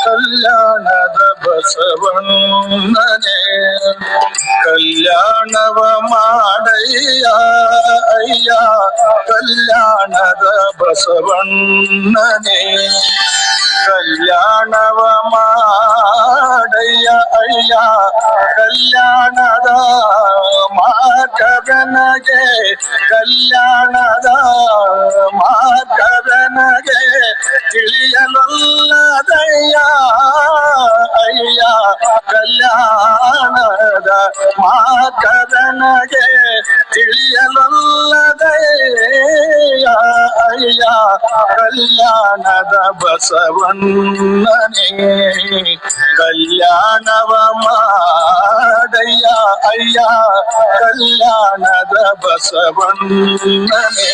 ಕಲ್ಯಾಣದ ಬಸವಣ್ಣನೇ ಕಲ್ಯಾಣವ ಮಾಡಯ್ಯ ಅಯ್ಯ ಕಲ್ಯಾಣದ ಬಸವಣ್ಣನೇ ಕಲ್ಯಾಣವ ಮಾಡಯ್ಯ ಅಯ್ಯ ಕಲ್ಯಾಣದ ಮಾರ್ಗವೆನಗೆ ಕಲ್ಯಾಣದ ಮಾರ್ಗವೆನಗೆ ತಿಳಿಯಲೊಲ್ಲದಯ್ಯ ಅಯ್ಯ ಕಲ್ಯಾಣದ ಮಾರ್ಗವೆನಗೆ ತಿಳಿಯಲೊಲ್ಲದಯ್ಯ ಅಯ್ಯ ಕಲ್ಯಾಣದ ಬಸವಣ್ಣನೇ ಕಲ್ಯಾಣವ ಮಾಡಯ್ಯ ಅಯ್ಯ ಕಲ್ಯಾಣದ ಬಸವಣ್ಣನೇ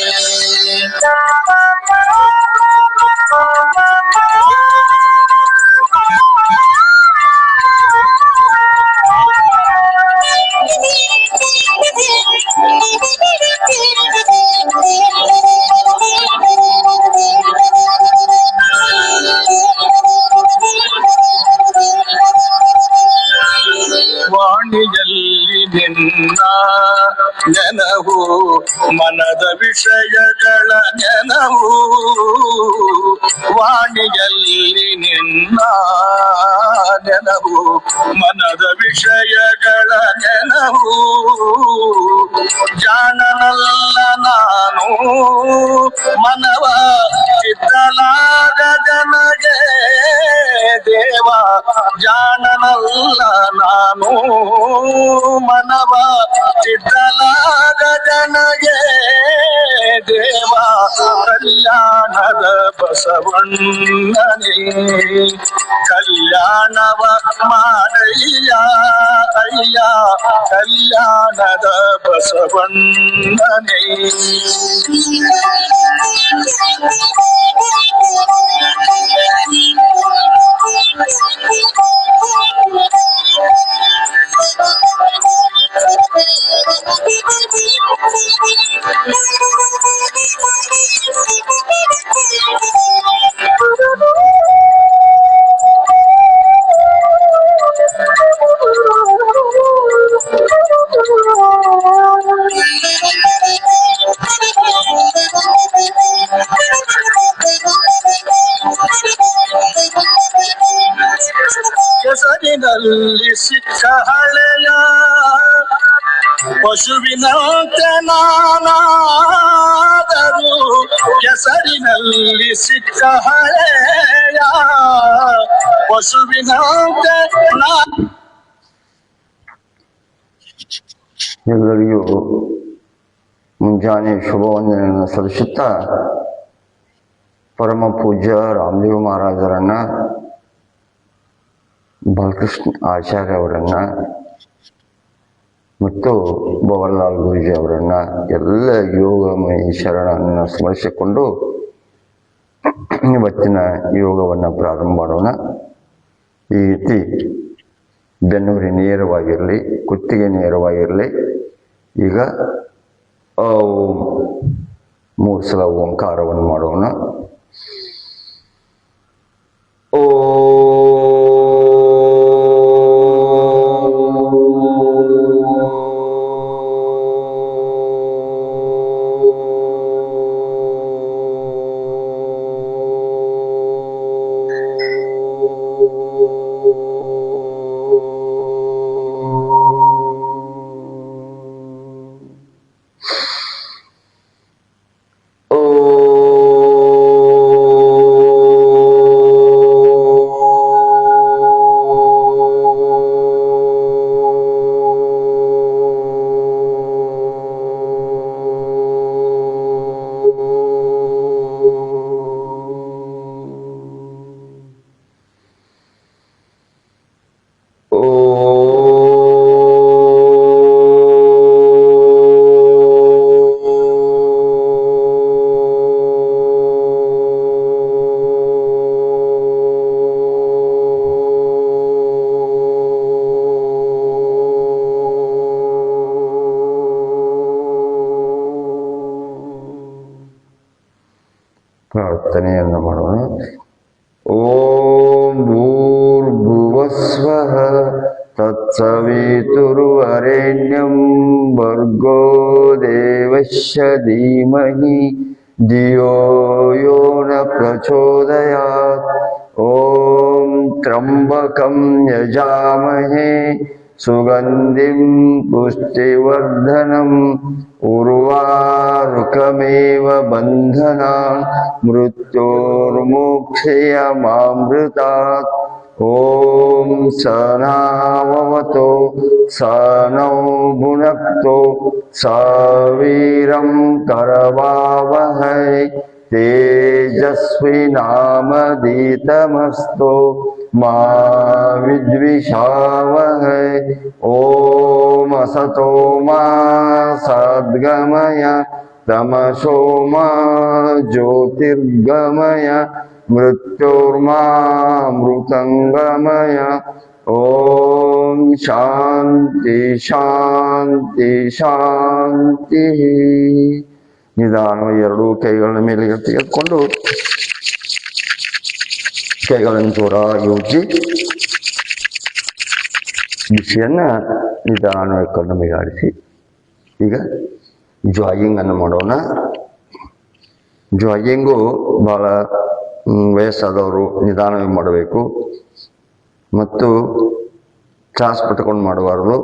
ವಾಣಿಯಲ್ಲಿ ನಿನ್ನ ನೆನವು ಮನದ ವಿಷಯಗಳ ನೆನವು ವಾಣಿಯಲ್ಲಿ ನಿನ್ನ ನೆನವು ಮನದ ವಿಷಯಗಳ ನೆನವು ಜಾಣನಲ್ಲ ನಾನು ಮನವ ಚಿತ್ತಲಾಗದನಗೆ ದೇವ ಜಾಣನಲ್ಲ ನಾನು ಮನವ ಚಿತ್ತಲಾಗದನಗೆ ದೇವ ಕಲ್ಯಾಣದ ಬಸವಣ್ಣನೇ ಕಲ್ಯಾಣವ ಮಾಡಯ್ಯ ಅಯ್ಯ ಕಲ್ಯಾಣದ ಬಸವಣ್ಣನೇ ಕೆಸರಿನಲ್ಲಿ ಸಿಕ್ಕ ಹಳೆಯ ಪಶುವಿನಂತೆ ನಾನಾದರೂ ಕೆಸರಿನಲ್ಲಿ ಸಿಕ್ಕ ಹಳೆಯ ಪಶುವಿನಂತೆ ಎಲ್ಲರಿಗೂ ಮುಂಜಾನೆ ಶುಭವಂದನೆಯನ್ನು ಸಲ್ಲಿಸುತ್ತಾ ಪರಮ ಪೂಜ್ಯ ರಾಮದೇವ್ ಮಹಾರಾಜರನ್ನ ಬಾಲಕೃಷ್ಣ ಆಚಾರ್ಯ ಅವರನ್ನ ಮತ್ತು ಭವರ್ಲಾಲ್ ಗುರೂಜಿ ಅವರನ್ನ ಎಲ್ಲ ಯೋಗಮಯಿ ಶರಣನ್ನು ಸ್ಮರಿಸಿಕೊಂಡು ಇವತ್ತಿನ ಯೋಗವನ್ನು ಪ್ರಾರಂಭ ಮಾಡೋಣ. ಈ ರೀತಿ ಬೆನ್ನುರಿ ನೇರವಾಗಿರಲಿ, ಕುತ್ತಿಗೆ ನೇರವಾಗಿರಲಿ. ಈಗ 3 ಸಲ ಓಂಕಾರವನ್ನು ಮಾಡೋಣ. ಓ ಸ್ವಃ ತತ್ಸವಿತುರ್ವರೆಣ್ಯಂ ಭರ್ಗೋ ದೇವಸ್ಯ ಧೀಮಹಿ ಧಿಯೋ ಯೋ ನ ಪ್ರಚೋದಯಾತ್. ಓಂ ತ್ರ್ಯಂಬಕಂ ಯಜಾಮಹೇ ಸುಗಂಧಿಂ ಪುಷ್ಟಿವರ್ಧನಂ ಉರ್ವಾರುಕಮೇವ ಬಂಧನಾನ್ ಮೃತ್ಯೋರ್ಮೋಕ್ಷಯಮಾಮೃತಾತ್. ಓಂ ಸನಾವವತೋ ಸನೌ ಭುನಕ್ತೋ ಸವೀರಂ ಕರವಾವಹೈ ತೇಜಸ್ವಿನಾಮಧೀತಮಸ್ತೋ ಮಾ ವಿದ್ವಿಷಾವಹೈ. ಓಂ ಅಸತೋ ಮಾ ಸದ್ಗಮಯ ತಮಸೋ ಮಾ ಜ್ಯೋತಿರ್ಗಮಯ ಮೃತ್ಯೋರ್ಮಾಮೃತಂಗಮಯ. ಓಂ ಶಾಂತಿ ಶಾಂತಿ ಶಾಂತಿ. ನಿಧಾನವಾಗಿ ಎರಡೂ ಕೈಗಳ ಮೇಲೆ ತೆಗೆದುಕೊಂಡು ಕೈಗಳನ್ನು ಜೋರಾಗಿ ಉಜ್ಜಿ ಬಿಸಿಯನ್ನ ನಿಧಾನವಾಗಿ ಕಣ್ಣು ಮೇಲೆ ಆಡಿಸಿ ಈಗ ಜಾಗಿಂಗ್ ಅನ್ನು ಮಾಡೋಣ. ಜಾಗಿಂಗು ಬಹಳ ವಯಸ್ಸಾದವರು ನಿಧಾನವಾಗಿ ಮಾಡಬೇಕು ಮತ್ತು ತ್ರಾಸ ಪಟ್ಕೊಂಡು ಮಾಡಬಾರ್ದು.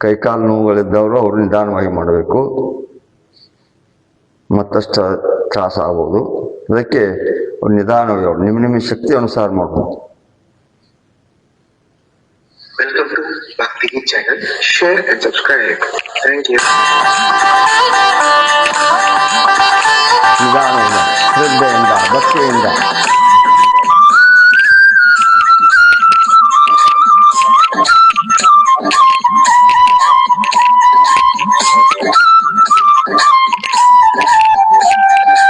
ಕೈಕಾಲು ನೋವುಗಳಿದ್ದವರು ಅವರು ನಿಧಾನವಾಗಿ ಮಾಡಬೇಕು, ಮತ್ತಷ್ಟು ತ್ರಾಸ ಆಗ್ಬೋದು. ಅದಕ್ಕೆ ನಿಧಾನವಾಗಿ ಅವರು ನಿಮ್ಮ ಶಕ್ತಿ ಅನುಸಾರ ಮಾಡ್ಬೋದು. Welcome to Bhakti Geet channel. Share and subscribe. Thank you. ನಿಧಾನದಿಂದ ಶ್ರದ್ಧೆಯಿಂದ ಭಕ್ತಿಯಿಂದ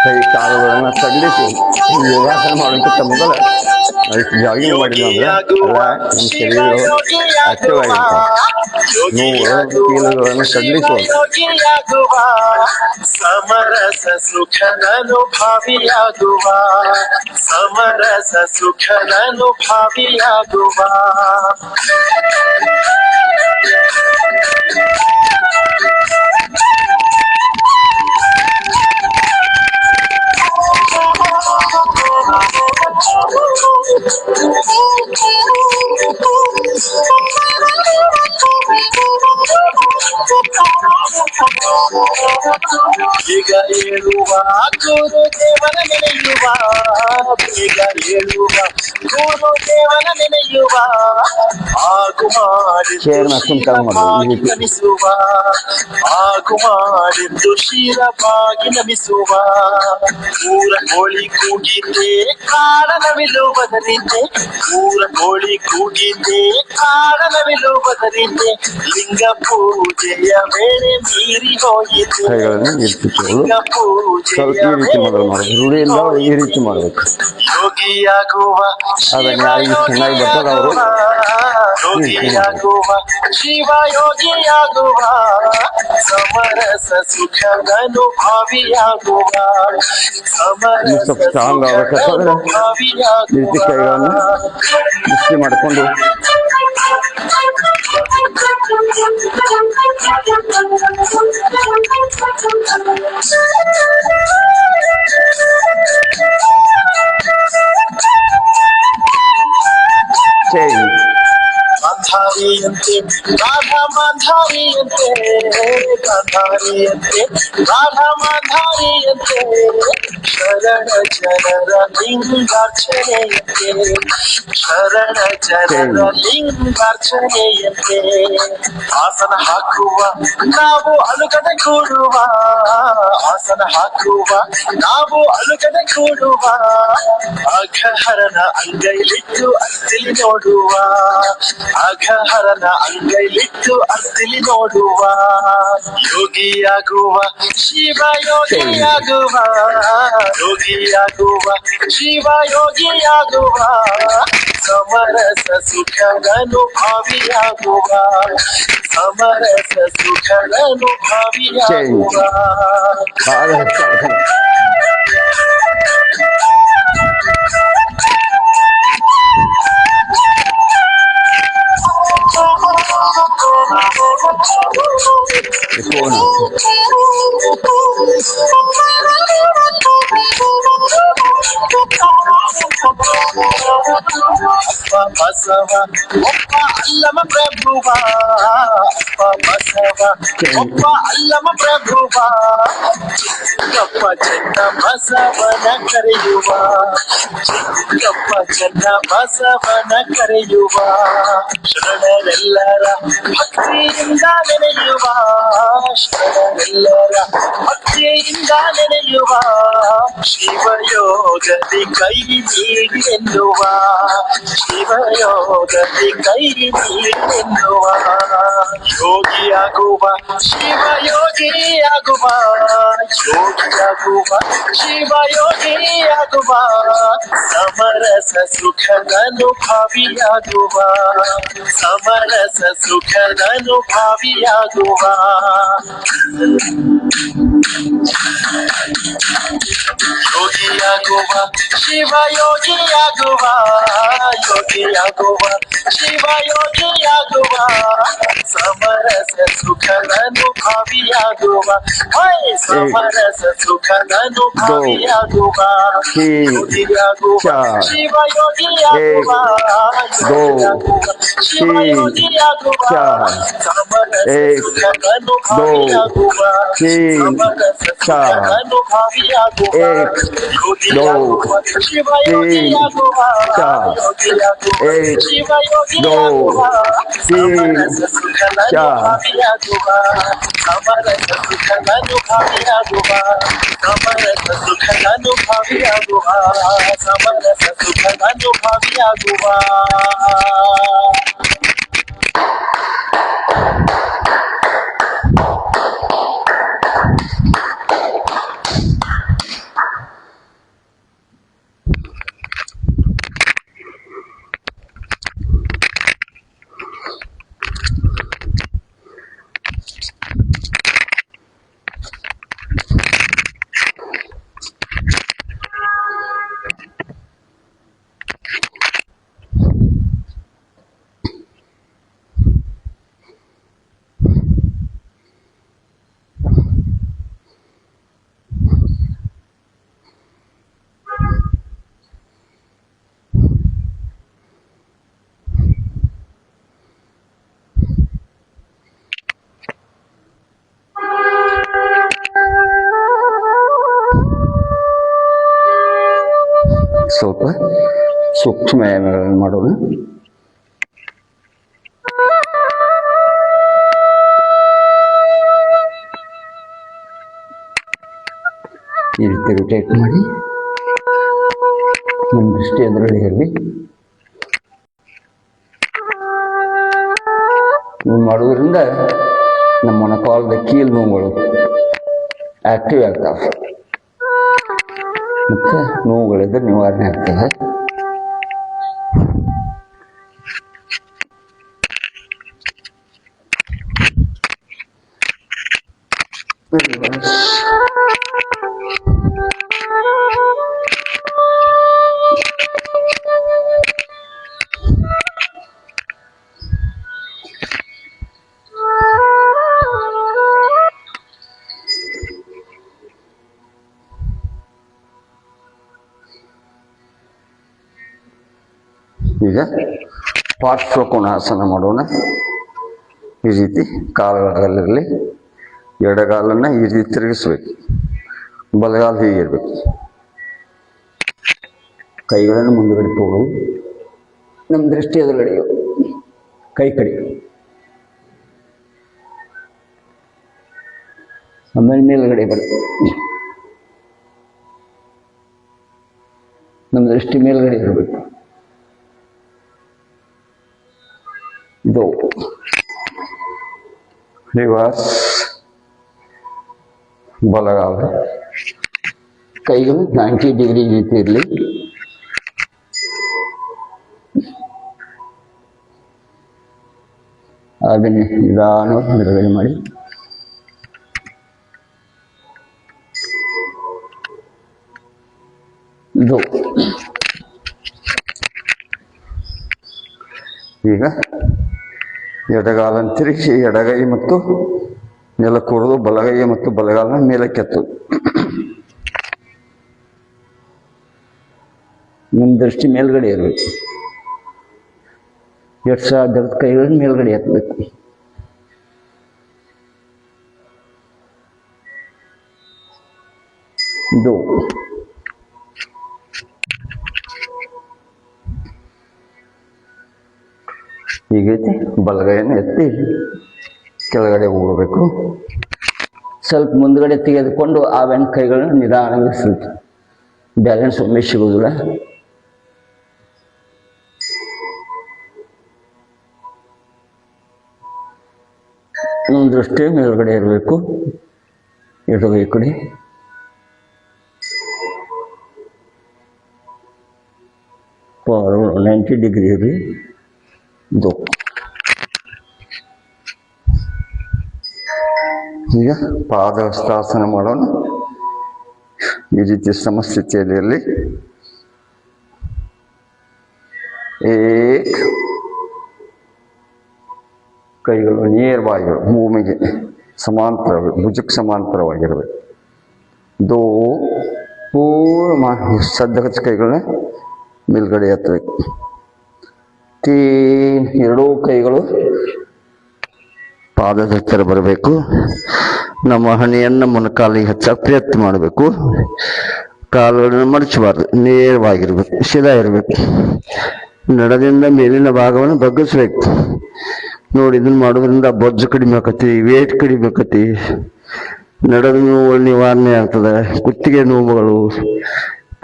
ಕೈ ಕಾಲುಗಳನ್ನು ತಗ್ಲಿಸಿ ಯೋಗಾಸನ ಮಾಡೋಕ್ಕಿಂತ ಮೊದಲ ಜಾಗಿಂಗ್ ಮಾಡಿದ್ವಿ ಅಂದ್ರೆ ಎಲ್ಲ ನಮ್ಮ ಶರೀರಗಳು ಆಕ್ಟಿವ್ ಆಗಿರ್ತಾವೆ. ನೋವು ಕೀಲುಗಳನ್ನು ತಗ್ಲಿಸುವುದು. ಸಮರಸ ಸುಖದನುಭಾವಿಯಾಗುವ, ಸಮರಸ ಸುಖದನುಭಾವಿಯಾಗುವ. ಬೇಗ ಏಳುವ ಗುರುದೇವನ ನೆನೆಯುವ, ಬೇಗ ಏಳುವ ಗುರುದೇವನ ನೆನೆಯುವ, ಆಗು ಮಾಡಿದ್ದು ನಮಿಸುವ, ಆಗು ಮಾಡಿದ್ದು ಶಿರವಾಗಿ ನಮಿಸುವ. ಊರ ಕೋಳಿ ಕೂಗಿದ್ದೆ ಕಾರಣವಿಲ್ಲುವುದರಿಂದ, ಊರ ಕೋಳಿ ಕೂಗಿದ್ದೆ ಕಾರಣವಿಲ್ಲುವುದರಿಂದ, ಲಿಂಗ ಪೂಜೆಯ ವೇಳೆ ಮೀರಿ ಹೋಯಿತು, ಲಿಂಗ ಪೂಜೆಯ ರೂಢಿಯಿಂದ ಈ ರೀತಿ ಮಾಡಬೇಕು. ಯೋಗಿಯಾಗುವ ಶಿವಯೋಗಿಯಾಗುವ, ಯೋಗಿಯಾಗುವ ಶಿವ ಯೋಗಿಯಾಗುವ, ಸಮರಸ ಸುಖದನುಭಾವಿಯಾಗುವ, ಸಮರಸ ಸುಖದನುಭಾವಿಯಾಗುವ. ಮುಷ್ಟಿ ಮಾಡಿಕೊಂಡು ಗಾಂಧಾರಿಯಂತೆ ರಾಧಾ ಮಾಂಧಾರಿಯಂತೆ, ಗಾಂಧಾರಿಯಂತೆ ರಾಧಾ ಮಾಂಧಾರಿಯಂತೆ, ಶರಣ ಜನರ ಲಿಂಗಾರ್ಚನೆಯಂತೆ, ಶರಣ ಜನರ ಲಿಂಗಾರ್ಚನೆಯಂತೆ. ಆಸನ ಹಾಕುವ ನಾವು ಅಲುಗಡೆ ಕೂಡುವ, ಆಸನ ಹಾಕುವ ನಾವು ಅಲುಗಡೆ ಕೂಡುವ, ಅಘಹರನ ಅಂಗೈಲಿಟ್ಟು ಅರ್ತಿಲಿ ನೋಡುವ, ಅಘಹರನ ಅಂಗೈಲಿಟ್ಟು ಅರ್ತಿಲಿ ನೋಡುವ. ಯೋಗಿಯಾಗುವ ಶಿವ ಯೋಗಿಯಾಗುವ, ಯೋಗಿಯಾಗುವ ಶಿವ ಯೋಗಿಯಾಗುವ, ಸಮರಸ ಸುಖದನುಭಾವಿಯಾಗುವ, ಸಮರಸ ಸುಖದನುಭಾವಿಯಾಗುವ. ಬಸವ ಒಬ್ಬ ಅಲ್ಲಮ ಪ್ರಭುವ ಅಪ್ಪ ಬಸವ ಒಬ್ಬ ಅಲ್ಲಮ ಪ್ರಭುವ ಚಿಕ್ಕಪ್ಪ ಚೆನ್ನ ಬಸವನ ಕರೆಯುವ ಚಿಕ್ಕಪ್ಪ ಚೆನ್ನ ಬಸವನ ಕರೆಯುವ ಶರಣರೆಲ್ಲರ ಭಕ್ತಿಯಿಂದ ನೆನೆಯುವ ಶರಣರೆಲ್ಲರ ಭಕ್ತಿಯಿಂದ ನೆನೆಯುವ ಶಿವಯೋಗದಿ ಕೈ ನೀಡಿ ಎನ್ನುವ ಶಿವಯೋಗದಿ ಕೈ ನೀಡಿ ಎನ್ನುವ ಯೋಗಿಯಾಗುವ ಶಿವಯೋಗಿಯಾಗುವ ಯೋಗಿಯಾಗುವ ಶಿವಯೋಗಿಯಾಗುವ ಸಮರಸ ಸುಖದ ಅನುಭವಿಯಾಗುವ ಸಮರಸ ಸುಖದ ಅನುಭವಿಯಾಗುವ ಯೋಗಿಯಾಗುವ ಶಿವಯೋಗಿಯಾಗುವ ಯೋಗಿಯಾಗುವ ಶಿವಯೋಗಿಯಾಗುವ ಸಮರಸ ಸುಖದ ಅನುಭವಿಯಾಗುವ ಸಮರಸ ಸುಖದ ಅನುಭವಿಯಾಗುವ ಯೋಗಿಯಾಗುವ ಶಿವಯೋಗಿಯಾಗುವ ಯೋಗಿಯಾಗುವ ಶಿವಯೋಗಿಯಾಗುವ ಸಮರಸ ಸುಖದ ಅನುಭವಿಯಾಗುವ ಸಮರಸ ಸುಖದ ಅನುಭವಿಯಾಗುವ ಯೋಗಿಯಾಗುವ ಶಿವಯೋಗಿಯಾಗುವ ಯೋಗಿಯಾಗುವ ಶಿವಯೋಗಿಯಾಗುವ ಸಮರಸ ಸುಖದ ಅನುಭವಿಯಾಗುವ ಸಮರಸ ಸುಖದ ಅನುಭವಿಯಾಗುವ ಸಮರಸ ಸುಖದ ಅನುಭವಿಯಾಗುವ ಸಮರಸ ಸುಖದ ಅನುಭವಿಯಾಗುವ ಸ್ವಲ್ಪ ಸೂಕ್ಷ್ಮ ವ್ಯಾಯಾಮಗಳನ್ನು ಮಾಡೋಣ. ಈ ರೀತಿ ರೋಟೇಟ್ ಮಾಡಿ ನಮ್ಮ ದೃಷ್ಟಿ ಅದರಲ್ಲಿ ಇರಲಿ. ನೀವು ಮಾಡೋದ್ರಿಂದ ನಮ್ಮ ಮೊಣಕಾಲದ ಕೀಲು ನೋವುಗಳು ಆಕ್ಟಿವ್ ಆಗ್ತಾವೆ ಮತ್ತು ನೋವುಗಳಿದ್ರೆ ನಿವಾರಣೆ ಆಗ್ತದೆ. ಈಗ ಪಾರ್ಶ್ವಕೋನಾಸನ ಮಾಡೋಣ. ಈ ರೀತಿ ಕಾಲುಗಳಲ್ಲಿರಲಿ. ಎಡಗಾಲನ್ನು ಈ ರೀತಿ ತಿರುಗಿಸ್ಬೇಕು, ಬಲಗಾಲ ಹೀಗಿರ್ಬೇಕು. ಕೈಗಳನ್ನು ಮುಂದುಗಡೆ ತಗೊಳ್ಳೋದು, ನಮ್ಮ ದೃಷ್ಟಿ ಎದುರುಗಡೆ ಕೈ ಕಡೆ. ಆಮೇಲೆ ಮೇಲ್ಗಡೆ ಬರುತ್ತೆ, ನಮ್ಮ ದೃಷ್ಟಿ ಮೇಲ್ಗಡೆ ಇರಬೇಕು. ಇದು ರಿವರ್ಸ್, ಬಲಗಾಲ, ಕೈಗಳು 90 ಡಿಗ್ರಿ ರೀತಿ ಇರಲಿ. ಅದನ್ನೇ ನಿಧಾನವಾಗಿ ಬಿಡುಗಡೆ ಮಾಡಿ. ಇದು ಈಗ ಎಡಗಾಲನ್ನು ತಿರುಗಿಸಿ ಎಡಗೈ ಮತ್ತು ನೆಲಕ್ಕೆ ಹೊಡೆದು ಬಲಗೈ ಮತ್ತು ಬಲಗಾಲ ಮೇಲಕ್ಕೆತ್ತು. ನಿಮ್ಮ ದೃಷ್ಟಿ ಮೇಲ್ಗಡೆ ಇರಬೇಕು. ಎಷ್ಟು ಸಾಧ್ಯದ ಕೈಗಳನ್ನು ಮೇಲ್ಗಡೆ ಎತ್ತಬೇಕು. ಇದು ಹೀಗೈತಿ. ಬಲಗೈಯನ್ನು ಎತ್ತಿ ಕೆಳಗಡೆ ಹೋಗಬೇಕು. ಸ್ವಲ್ಪ ಮುಂದ್ಗಡೆ ತೆಗೆದುಕೊಂಡು ಆಮೇಲೆ ಕೈಗಳನ್ನು ನಿಧಾನವಾಗಿ ಸ್ವಲ್ಪ ಬ್ಯಾಲೆನ್ಸ್ ಒಮ್ಮೆ ಸಿಗೋದಿಲ್ಲ. ಒಂದು ದೃಷ್ಟಿ ಮೇಲ್ಗಡೆ ಇರಬೇಕು. ಎಡಗೈ ಕಡೆ ಫಾರ್ವರ್ಡ್ 90 ಡಿಗ್ರಿ ಇರಲಿ. ಇದು ಈಗ ಪಾದ ಹಸ್ತಾಸನ ಮಾಡೋಣ. ಈ ರೀತಿ ಸಮಸ್ಥಿತಿಯಲ್ಲಿ ಇರಲಿ. ಏಕ್ ಕೈಗಳು ನೇರವಾಗಿರಬೇಕು, ಭೂಮಿಗೆ ಸಮಾಂತರ, ಭುಜಕ್ಕೆ ಸಮಾಂತರವಾಗಿರಬೇಕು. ದೋ ಪೂರ್ಣ ಸದ್ದ ಹಚ್ಚ ಕೈಗಳನ್ನ ಮೇಲ್ಗಡೆ ಎತ್ತಬೇಕು. ತೀನ್ ಎರಡೂ ಕೈಗಳು ಪಾದದ ಹತ್ತಿರ ಬರಬೇಕು. ನಮ್ಮ ಹಣೆಯನ್ನು ಮೊಣಕಾಲಿಗೆ ಹಚ್ಚಕ್ಕೆ ಪ್ರಯತ್ನ ಮಾಡಬೇಕು. ಕಾಲುಗಳನ್ನು ಮಡಚಬಾರ್ದು, ನೇರವಾಗಿರ್ಬೇಕು, ಸೀದಾ ಇರಬೇಕು. ನಡದಿಂದ ಮೇಲಿನ ಭಾಗವನ್ನು ಬಗ್ಗಿಸ್ಬೇಕು. ನೋಡಿ, ಇದನ್ನು ಮಾಡೋದ್ರಿಂದ ಬೊಜ್ಜು ಕಡಿಮೆ ಆಕತಿ, ವೇಟ್ ಕಡಿಮೆ ಆಕತಿ, ನಡದ ನೋವು ನಿವಾರಣೆ ಆಗ್ತದೆ. ಕುತ್ತಿಗೆ ನೋವುಗಳು,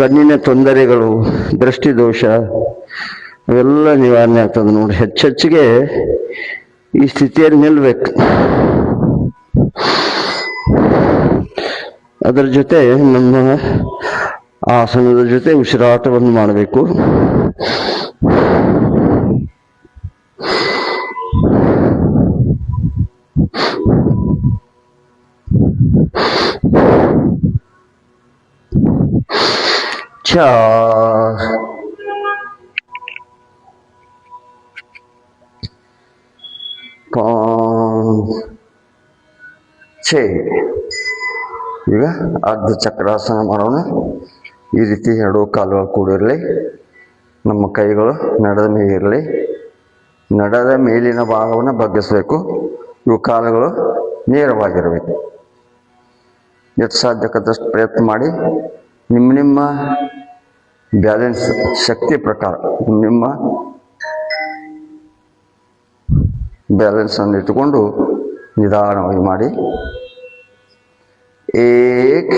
ಕಣ್ಣಿನ ತೊಂದರೆಗಳು, ದೃಷ್ಟಿದೋಷ ಅವೆಲ್ಲ ನಿವಾರಣೆ ಆಗ್ತದೆ. ನೋಡಿ, ಹೆಚ್ಚೆಚ್ಚಿಗೆ ಈ ಸ್ಥಿತಿಯಲ್ಲಿ ನಿಲ್ಲಬೇಕು. ಅದರ ಜೊತೆ ನಮ್ಮ ಆಸನದ ಜೊತೆ ಉಸಿರಾಟವನ್ನು ಮಾಡಬೇಕು. ಈಗ ಅರ್ಧ ಚಕ್ರಾಸನ ಮಾಡೋಣ. ಈ ರೀತಿ ಎರಡೂ ಕಾಲುಗಳು ಕೂಡಿರಲಿ. ನಮ್ಮ ಕೈಗಳು ನಡದ ಮೇಲೆ ಇರಲಿ. ನಡದ ಮೇಲಿನ ಭಾಗವನ್ನು ಬಗ್ಗಿಸಬೇಕು. ಇವು ಕಾಲುಗಳು ನೇರವಾಗಿರಬೇಕು. ಎಷ್ಟು ಸಾಧ್ಯಕ್ಕದಷ್ಟು ಪ್ರಯತ್ನ ಮಾಡಿ. ನಿಮ್ಮ ಬ್ಯಾಲೆನ್ಸ್ ಶಕ್ತಿ ಪ್ರಕಾರ ನಿಮ್ಮ ಬ್ಯಾಲೆನ್ಸ್ ಅನ್ನು ಇಟ್ಟುಕೊಂಡು ನಿಧಾನವಾಗಿ ಮಾಡಿ. ಏಕ್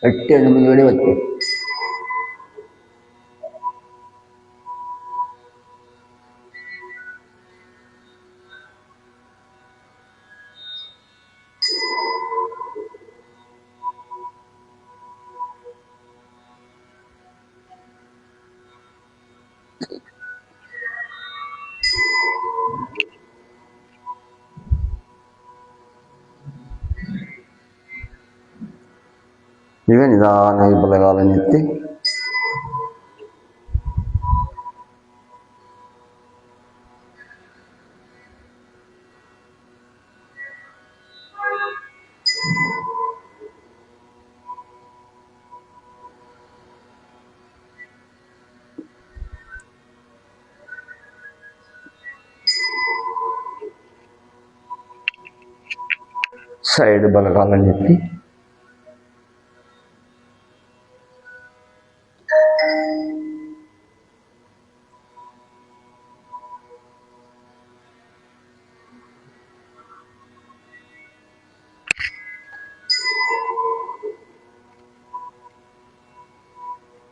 ಅಟ್ಟೆಯನ್ನು ಮುಂದುಗಡೆ ಒತ್ತಿ. ಈಗ ನಿಧಾನವಾಗಿ ಬಲಗಾಲನ್ನು ಎತ್ತಿ ಸೈಡ್ ಬಲಗಾಲನ್ನು ಎತ್ತಿ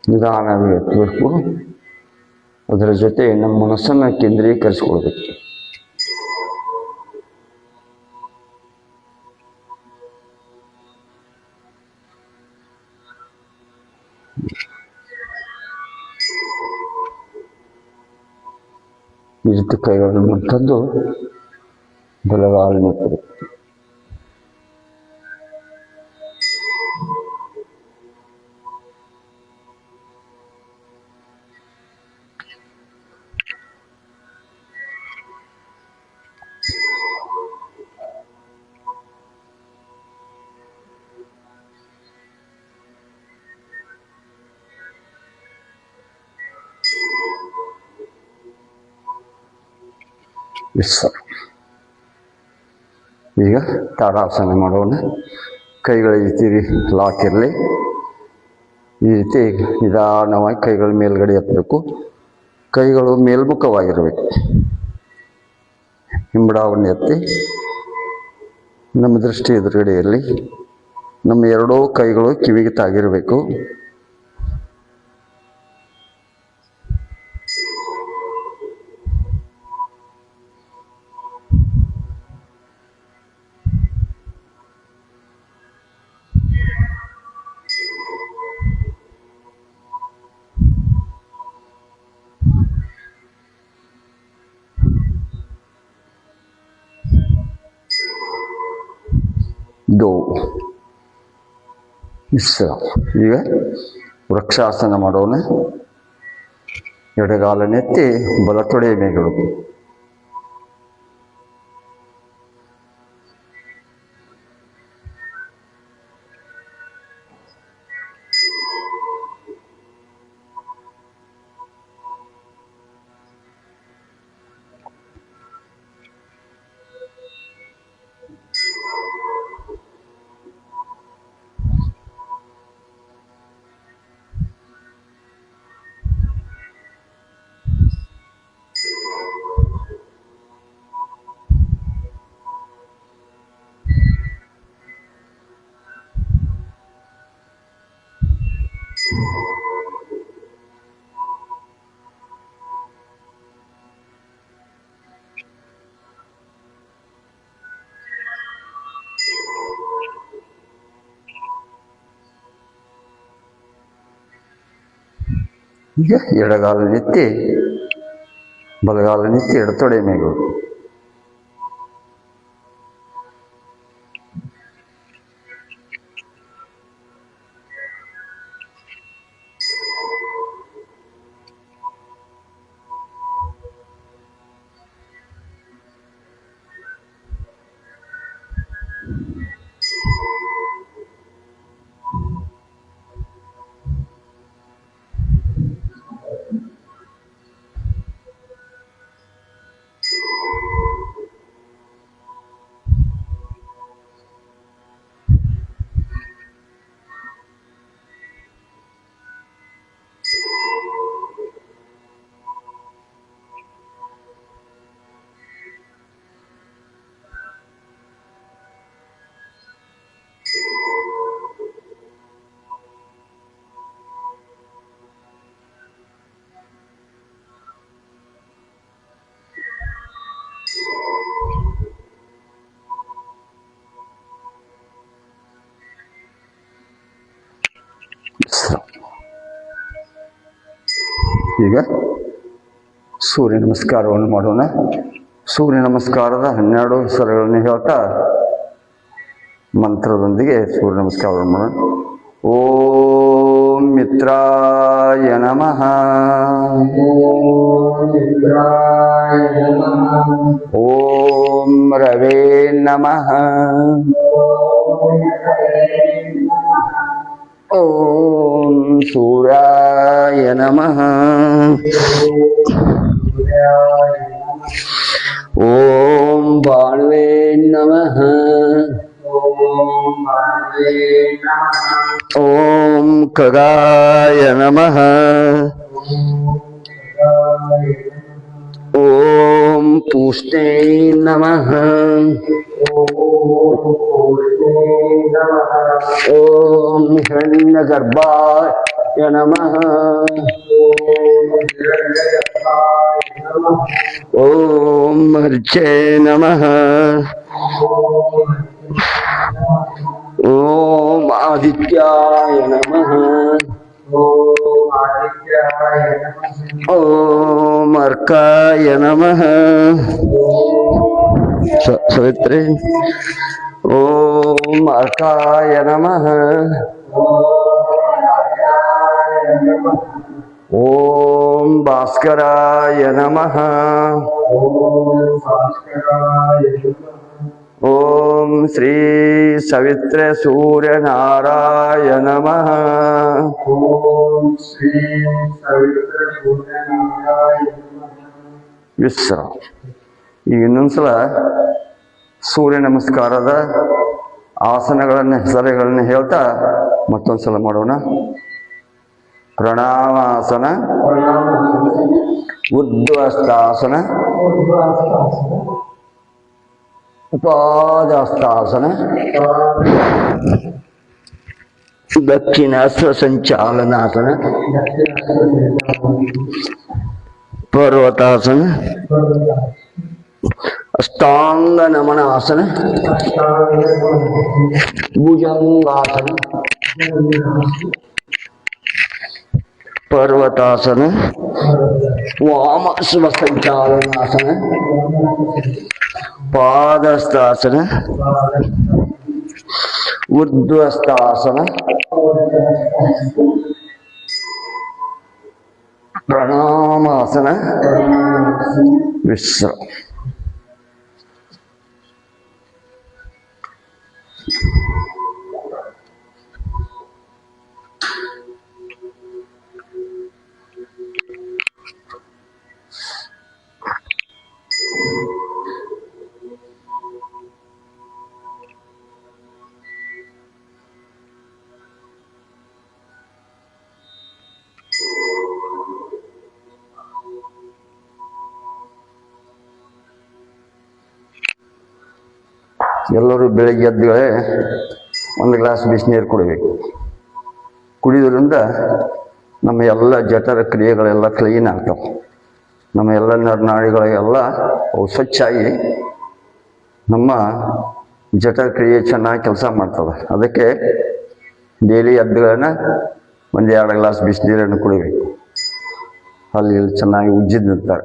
ನಿಧಾನವಾಗಿ ಎತ್ತಬೇಕು. ಅದರ ಜೊತೆ ನಮ್ಮ ಮನಸ್ಸನ್ನು ಕೇಂದ್ರೀಕರಿಸಿಕೊಳ್ಬೇಕು. ಈ ರೀತಿ ಕೈಗಳನ್ನು ತಂದು ಬಲಗಾಲನ್ನು ಎತ್ತಬೇಕು. ವಿಶ್ರಾಮ. ಈಗ ತಾಡಾಸನ ಮಾಡೋಣ. ಕೈಗಳ ಈ ರೀತಿ ಲಾಕ್ ಇರಲಿ. ಈ ರೀತಿ ನಿಧಾನವಾಗಿ ಕೈಗಳ ಮೇಲ್ಗಡೆ ಎತ್ತಬೇಕು. ಕೈಗಳು ಮೇಲ್ಮುಖವಾಗಿರಬೇಕು. ಹಿಂಬಡಾವನ್ನು ಎತ್ತಿ ನಮ್ಮ ದೃಷ್ಟಿ ಎದುರುಗಡೆ ಇರಲಿ. ನಮ್ಮ ಎರಡೂ ಕೈಗಳು ಕಿವಿಗೆ ತಾಗಿರಬೇಕು. ವಿಶ್ರಾಮ. ಈಗ ವೃಕ್ಷಾಸನ ಮಾಡೋಣ. ಎಡಗಾಲನೆತ್ತಿ ಬಲತೊಡೆಯ ಮೇಗಳು. ಈಗ ಎಡಗಾಲನೆತ್ತಿ ಬಲಗಾಲನೆತ್ತಿ ಎಡತೊಡೆ ಮೇಗಳು. ಈಗ ಸೂರ್ಯ ನಮಸ್ಕಾರವನ್ನು ಮಾಡೋಣ. ಸೂರ್ಯ ನಮಸ್ಕಾರದ 12 ಹೆಸರುಗಳನ್ನು ಹೇಳ್ತಾ ಮಂತ್ರದೊಂದಿಗೆ ಸೂರ್ಯ ನಮಸ್ಕಾರವನ್ನು ಮಾಡೋಣ. ಓಂ ಮಿತ್ರಾಯ ನಮಃ. ಓಂ ರವೇ ನಮಃ. ಓಂ ಸೂರ್ಯಾಯ ನಮಃ. ಓಂ ಭಾನುವೇ ನಮಃ. ಓಂ ಖಗಾಯ ನಮಃ. ಓಂ ಪೂಷ್ಣೇ ನಮಃ. ಓಂ ಹಿರಣ್ಯಗರ್ಭಾಯ ನಮಃ. ಓಂ ಮರ್ಚೇ ನಮಃ. ಓಂ ಆದಿತ್ಯಾಯ ನಮಃ. ಓಂ ಅರ್ಕಾಯ ನಮಃ. ಸವಿತ್ರಿ. ಓಂ ಅರ್ಕಾಯ ನಮಃ. ಓಂ ಭಾಸ್ಕರಾಯ ನಮಃ. ಓಂ ಶ್ರೀ ಸವಿತ್ರ ಸೂರ್ಯನಾರಾಯ ನಮಃ. ವಿಶ್ರಾಮ. ಈಗ ಇನ್ನೊಂದ್ಸಲ ಸೂರ್ಯ ನಮಸ್ಕಾರದ ಆಸನಗಳನ್ನು ಹೆಸರುಗಳನ್ನ ಹೇಳ್ತಾ ಮತ್ತೊಂದ್ಸಲ ಮಾಡೋಣ. ಪ್ರಣಾಮಾಸನ, ಉದ್ಧಸ್ತಾಸನ, ಉಪಾದಸ್ತಾಸನ, ದಕ್ಷಿಣಾಸ್ತ್ರ ಸಂಚಾಲನಾಸನ, ಪರ್ವತಾಸನ, ಅಷ್ಟಾಂಗ ನಮನಾಸನ, ಭುಜಂಗಾಸನ, ಪರ್ವತಾಸನ, ವಾಮಸ್ವ ಸಂಚಾಲನಾಸನ, ಪಾದಸ್ಥಾಸನ, ಊರ್ಧ್ವಸ್ಥಾಸನ, ಪ್ರಣಾಮಾಸನ, ವಿಶ್ರಾಮ. ಎಲ್ಲರೂ ಬೆಳಿಗ್ಗೆ ಎದ್ದುಗಳೇ ಒಂದು ಗ್ಲಾಸ್ ಬಿಸಿನೀರು ಕುಡಿಬೇಕು. ಕುಡಿಯೋದ್ರಿಂದ ನಮ್ಮ ಎಲ್ಲ ಜಠರ ಕ್ರಿಯೆಗಳೆಲ್ಲ ಕ್ಲೀನ್ ಆಗ್ತವೆ. ನಮ್ಮ ಎಲ್ಲ ನರನಾಡಿಗಳೆಲ್ಲ ಅವು ಸ್ವಚ್ಛಾಗಿ ನಮ್ಮ ಜಠರ ಕ್ರಿಯೆ ಚೆನ್ನಾಗಿ ಕೆಲಸ ಮಾಡ್ತವೆ. ಅದಕ್ಕೆ ಡೈಲಿ ಎದ್ದುಗಳನ್ನ ಒಂದು 2 ಗ್ಲಾಸ್ ಬಿಸಿನೀರನ್ನು ಕುಡಿಬೇಕು. ಅಲ್ಲಿ ಚೆನ್ನಾಗಿ ಉಜ್ಜಿದ ನಂತರ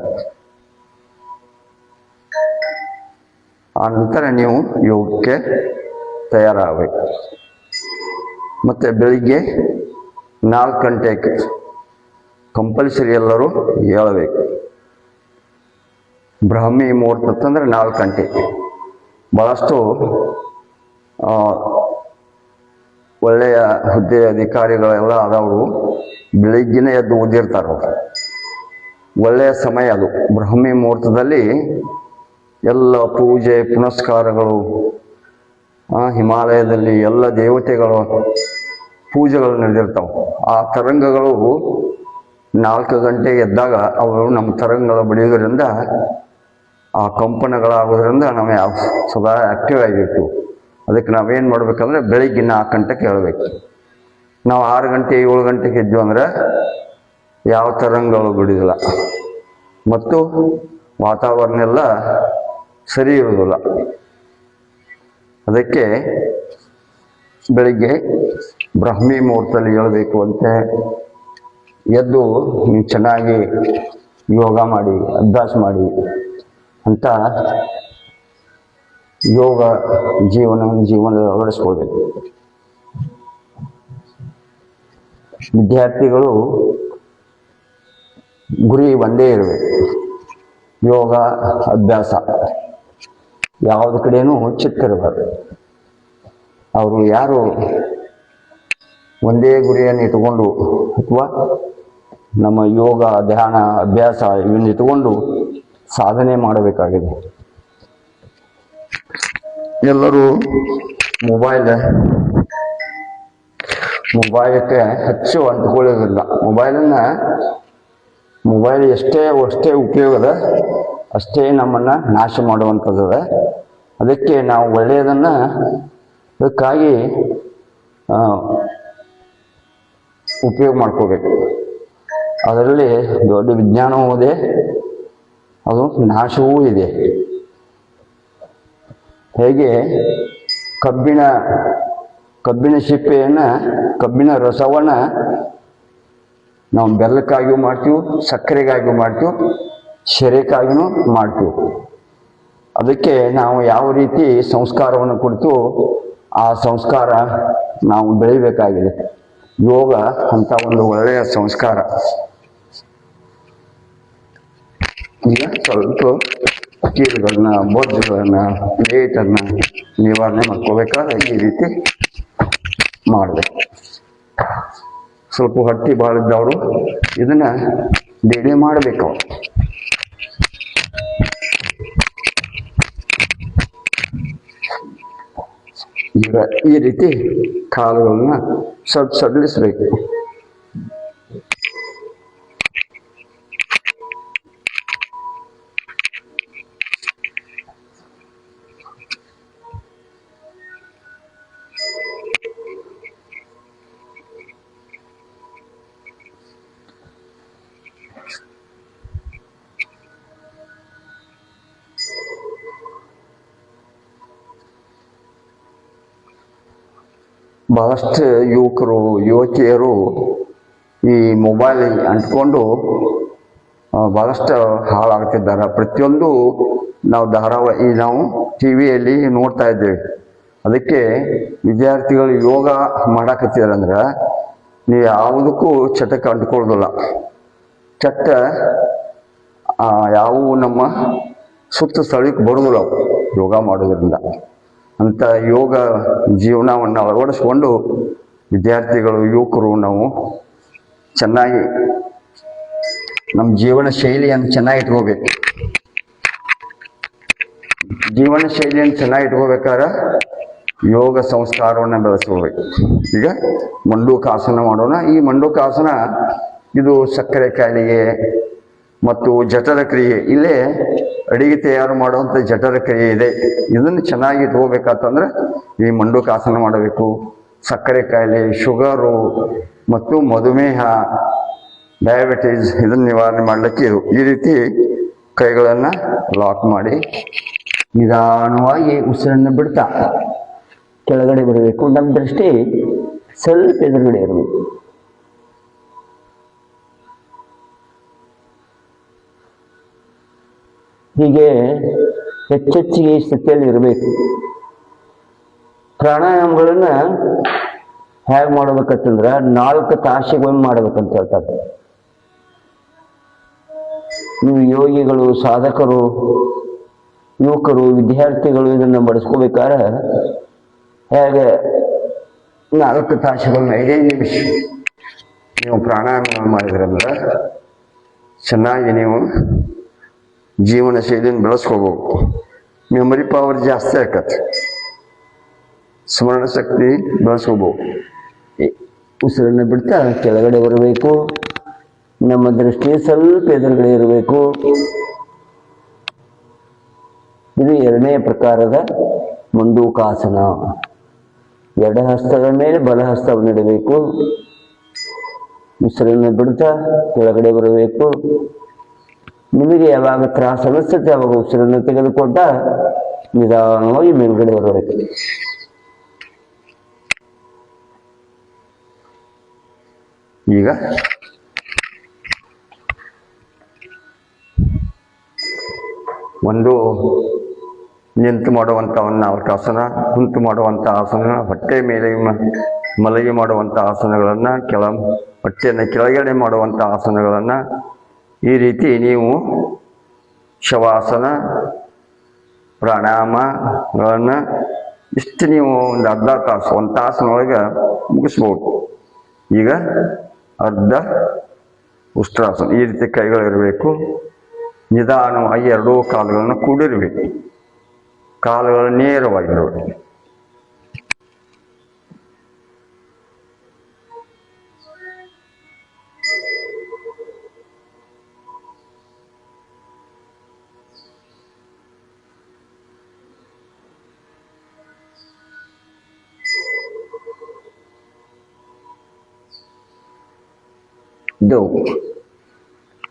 ಆ ನಂತರ ನೀವು ಯೋಗಕ್ಕೆ ತಯಾರಾಗಬೇಕು. ಮತ್ತು ಬೆಳಿಗ್ಗೆ 4 ಗಂಟೆಗೆ ಕಂಪಲ್ಸರಿ ಎಲ್ಲರೂ ಏಳಬೇಕು. ಬ್ರಾಹ್ಮಿ ಮುಹೂರ್ತ ಅಂತಂದ್ರೆ 4 ಗಂಟೆ. ಭಾಳಷ್ಟು ಒಳ್ಳೆಯ ಹುದ್ದೆ ಅಧಿಕಾರಿಗಳೆಲ್ಲ ಆದವರು ಬೆಳಿಗ್ಗೆನೇ ಎದ್ದು ಓದಿರ್ತಾರೆ. ಒಳ್ಳೆಯ ಸಮಯ ಅದು. ಬ್ರಾಹ್ಮಿ ಮುಹೂರ್ತದಲ್ಲಿ ಎಲ್ಲ ಪೂಜೆ ಪುನಸ್ಕಾರಗಳು, ಹಿಮಾಲಯದಲ್ಲಿ ಎಲ್ಲ ದೇವತೆಗಳು ಪೂಜೆಗಳು ನಡೆದಿರ್ತಾವೆ. ಆ ತರಂಗಗಳು 4 ಗಂಟೆಗೆ ಎದ್ದಾಗ ಅವರು ನಮ್ಮ ತರಂಗಗಳು ಬಡಿಯೋದ್ರಿಂದ ಆ ಕಂಪನಗಳಾಗೋದ್ರಿಂದ ನಾವು ಸದಾ ಆ್ಯಕ್ಟಿವ್ ಆಗಿರ್ತೀವಿ. ಅದಕ್ಕೆ ನಾವೇನು ಮಾಡ್ಬೇಕಂದ್ರೆ ಬೆಳಿಗ್ಗೆ 4 ಗಂಟೆಗೆ ಹೇಳಬೇಕು. ನಾವು 6 ಗಂಟೆ 7 ಗಂಟೆಗೆ ಎದ್ದು ಅಂದರೆ ಯಾವ ತರಂಗಗಳು ಬಿಡೋದಿಲ್ಲ ಮತ್ತು ವಾತಾವರಣ ಎಲ್ಲ ಸರಿ ಇರೋದಿಲ್ಲ. ಅದಕ್ಕೆ ಬೆಳಿಗ್ಗೆ ಬ್ರಾಹ್ಮಿ ಮುಹೂರ್ತದಲ್ಲಿ ಹೇಳಬೇಕು ಅಂತ ಎದ್ದು ನೀವು ಚೆನ್ನಾಗಿ ಯೋಗ ಮಾಡಿ ಅಭ್ಯಾಸ ಮಾಡಿ ಅಂತ ಯೋಗ ಜೀವನದಲ್ಲಿ ಅಳವಡಿಸ್ಕೊಳ್ಬೇಕು. ವಿದ್ಯಾರ್ಥಿಗಳು ಗುರಿ ಒಂದೇ ಇರಬೇಕು, ಯೋಗ ಅಭ್ಯಾಸ. ಯಾವುದ ಕಡೆಯೂ ಚಿತ್ತಿರಬಾರ್ದು. ಅವರು ಯಾರು ಒಂದೇ ಗುರಿಯನ್ನು ಇಟ್ಟುಕೊಂಡು ಅಥವಾ ನಮ್ಮ ಯೋಗ ಧ್ಯಾನ ಅಭ್ಯಾಸ ಇವನ್ನ ಇಟ್ಟುಕೊಂಡು ಸಾಧನೆ ಮಾಡಬೇಕಾಗಿದೆ. ಎಲ್ಲರೂ ಮೊಬೈಲ್ಗೆ ಹೆಚ್ಚು ಅಂಟ್ಕೊಳ್ಳೋದಿಲ್ಲ. ಮೊಬೈಲ್ ಅಷ್ಟೇ ಉಪಯೋಗದ ಅಷ್ಟೇ ನಮ್ಮನ್ನು ನಾಶ ಮಾಡುವಂಥದ್ದು. ಅದಕ್ಕೆ ನಾವು ಒಳ್ಳೆಯದನ್ನು ಅದಕ್ಕಾಗಿ ಉಪಯೋಗ ಮಾಡ್ಕೋಬೇಕು. ಅದರಲ್ಲಿ ದೊಡ್ಡ ವಿಜ್ಞಾನವೂ ಇದೆ, ಅದು ನಾಶವೂ ಇದೆ. ಹೇಗೆ ಕಬ್ಬಿನ ಸಿಪ್ಪೆಯನ್ನು ಕಬ್ಬಿನ ರಸವನ್ನು ನಾವು ಬೆಲ್ಲಕ್ಕಾಗಿಯೂ ಮಾಡ್ತೀವಿ, ಸಕ್ಕರೆಗಾಗಿಯೂ ಮಾಡ್ತೀವಿ, ಶರೀರಕ್ಕಾಗಿಯೂ ಮಾಡ್ತೀವಿ. ಅದಕ್ಕೆ ನಾವು ಯಾವ ರೀತಿ ಸಂಸ್ಕಾರವನ್ನು ಕೊಡ್ತೀವೋ ಆ ಸಂಸ್ಕಾರ ನಾವು ಬೆಳಿಬೇಕಾಗಿದೆ. ಯೋಗ ಅಂತ ಒಂದು ಒಳ್ಳೆಯ ಸಂಸ್ಕಾರ. ಈಗ ಸ್ವಲ್ಪ ಕೀಲುಗಳನ್ನ ಬೊಜ್ಜುಗಳನ್ನ ಲೇಟನ್ನು ನಿವಾರಣೆ ಮಾಡ್ಕೋಬೇಕಾದ್ರೆ ಈ ರೀತಿ ಮಾಡಬೇಕು. ಸ್ವಲ್ಪ ಹೊಟ್ಟೆ ಬಾಳಿದ್ದವರು ಇದನ್ನ ಡೈಲಿ ಮಾಡಬೇಕು. ಈಗ ಈ ರೀತಿ ಕಾಲುಗಳನ್ನ ಸ್ವಲ್ಪ ಸಡಿಲಿಸ್ಬೇಕು. ಬಹಳಷ್ಟು ಯುವಕರು ಯುವತಿಯರು ಈ ಮೊಬೈಲ್ ಅಂಟ್ಕೊಂಡು ಬಹಳಷ್ಟು ಹಾಳಾಗ್ತಿದ್ದಾರೆ. ಪ್ರತಿಯೊಂದು ನಾವು ಧಾರಾವಾಹಿ ನಾವು ಟಿ ವಿಯಲ್ಲಿ ನೋಡ್ತಾ ಇದ್ದೇವೆ. ಅದಕ್ಕೆ ವಿದ್ಯಾರ್ಥಿಗಳು ಯೋಗ ಮಾಡಾಕತ್ತಿದಾರಂದ್ರೆ ನೀವು ಯಾವುದಕ್ಕೂ ಚಟಕ್ಕೆ ಅಂಟ್ಕೊಳ್ಳೋದಿಲ್ಲ. ಚಟ್ಟ ಯಾವುವು ನಮ್ಮ ಸುತ್ತ ಸ್ಥಳಕ್ಕೆ ಬರೋದಿಲ್ಲ ಯೋಗ ಮಾಡೋದ್ರಿಂದ. ಅಂತ ಯೋಗ ಜೀವನವನ್ನು ಅಳವಡಿಸ್ಕೊಂಡು ವಿದ್ಯಾರ್ಥಿಗಳು ಯುವಕರು ನಾವು ಚೆನ್ನಾಗಿ ನಮ್ಮ ಜೀವನ ಶೈಲಿಯನ್ನು ಚೆನ್ನಾಗಿ ಇಟ್ಕೋಬೇಕು. ಜೀವನ ಶೈಲಿಯನ್ನು ಚೆನ್ನಾಗಿ ಇಟ್ಕೋಬೇಕಾದ್ರೆ ಯೋಗ ಸಂಸ್ಕಾರವನ್ನು ಬೆಳೆಸ್ಕೋಬೇಕು. ಈಗ ಮಂಡೂಕಾಸನ ಮಾಡೋಣ. ಈ ಮಂಡೂಕಾಸನ ಇದು ಸಕ್ಕರೆ ಕಾಯಿಲೆಗೆ ಮತ್ತು ಜಠರ ಕ್ರಿಯೆ, ಇಲ್ಲೇ ಅಡಿಗೆ ತಯಾರು ಮಾಡುವಂಥ ಜಠರ ಕ್ರಿಯೆ ಇದೆ. ಇದನ್ನು ಚೆನ್ನಾಗಿ ಇಟ್ಕೋಬೇಕಂತಂದ್ರೆ ಈ ಮಂಡೂಕಾಸನ ಮಾಡಬೇಕು. ಸಕ್ಕರೆ ಕಾಯಿಲೆ, ಶುಗರು ಮತ್ತು ಮಧುಮೇಹ, ಡಯಾಬಿಟೀಸ್ ಇದನ್ನು ನಿವಾರಣೆ ಮಾಡಲಿಕ್ಕೆ ಇದು ಈ ರೀತಿ ಕೈಗಳನ್ನು ಲಾಕ್ ಮಾಡಿ ನಿಧಾನವಾಗಿ ಉಸಿರನ್ನು ಬಿಡ್ತಾ ಕೆಳಗಡೆ ಬರಬೇಕು. ನಮ್ಮ ದೃಷ್ಟಿ ಸ್ವಲ್ಪ ಎದುರುಗಡೆ ಇರಬೇಕು. ಹೀಗೆ ಹೆಚ್ಚೆಚ್ಚಿಗೆ ಈ ಸ್ಥಿತಿಯಲ್ಲಿ ಇರಬೇಕು. ಪ್ರಾಣಾಯಾಮಗಳನ್ನ ಹೇಗೆ ಮಾಡ್ಬೇಕಂತಂದ್ರೆ 4 ತಾಸಿಗೊಮ್ಮೆ ಮಾಡ್ಬೇಕಂತ ಹೇಳ್ತಾರೆ. ನೀವು ಯೋಗಿಗಳು, ಸಾಧಕರು, ಯುವಕರು, ವಿದ್ಯಾರ್ಥಿಗಳು ಇದನ್ನು ಬಳಸ್ಕೋಬೇಕಾದ್ರೆ ಹೇಗೆ 4 ತಾಸುಗೊಮ್ಮೆ 5 ನಿಮಿಷ ನೀವು ಪ್ರಾಣಾಯಾಮ ಮಾಡಿದ್ರಂದ್ರೆ ಚೆನ್ನಾಗಿ ನೀವು ಜೀವನ ಶೈಲಿಯನ್ನು ಬೆಳೆಸ್ಕೋಬೇಕು. ಮೆಮೊರಿ ಪವರ್ ಜಾಸ್ತಿ ಆಕತ್ತೆ, ಸ್ಮರಣ ಶಕ್ತಿ ಬೆಳೆಸ್ಕೋಬೇಕು. ಉಸಿರನ್ನು ಬಿಡ್ತಾ ಕೆಳಗಡೆ ಬರಬೇಕು. ನಮ್ಮ ದೃಷ್ಟಿ ಸ್ವಲ್ಪ ಎದುರುಗಡೆ ಇರಬೇಕು. ಇದು 2ನೇ ಪ್ರಕಾರದ ಮಂಡೂಕಾಸನ. ಎಡ ಹಸ್ತದ ಮೇಲೆ ಬಲ ಹಸ್ತವನ್ನು ಇಡಬೇಕು. ಉಸಿರನ್ನು ಬಿಡ್ತಾ ಕೆಳಗಡೆ ಬರಬೇಕು. ನಿಮಗೆ ಯಾವಾಗ ತ್ರಾಸ ಅನಿಸುತ್ತೆ ಅವಾಗ ಉಸಿರನ್ನು ತೆಗೆದುಕೊಂಡ ನಿಧಾನವಾಗಿ ಮೇಲ್ಗಡೆ ಬರಬೇಕು. ಈಗ ಒಂದು ನಿಂತು ಮಾಡುವಂಥ ನಾಲ್ಕಾಸನ, ಕುಂತು ಮಾಡುವಂಥ ಆಸನ, ಹೊಟ್ಟೆ ಮೇಲೆ ಮಲಗಿ ಮಾಡುವಂಥ ಆಸನಗಳನ್ನು, ಹೊಟ್ಟೆಯನ್ನು ಕೆಳಗಡೆ ಮಾಡುವಂಥ ಆಸನಗಳನ್ನು, ಈ ರೀತಿ ನೀವು ಶವಾಸನ ಪ್ರಾಣಾಯಾಮಗಳನ್ನು ಇಷ್ಟು ನೀವು ಒಂದು ಅರ್ಧ ತಾಸು 1 ತಾಸಿನೊಳಗೆ ಮುಗಿಸ್ಬೋದು. ಈಗ ಅರ್ಧ ಉಷ್ಟ್ರಾಸನ. ಈ ರೀತಿ ಕೈಗಳಿರಬೇಕು. ನಿಧಾನವಾಗಿ 2 ಕಾಲುಗಳನ್ನು ಕೂಡಿರಬೇಕು. ಕಾಲುಗಳು ನೇರವಾಗಿರಬೇಕು.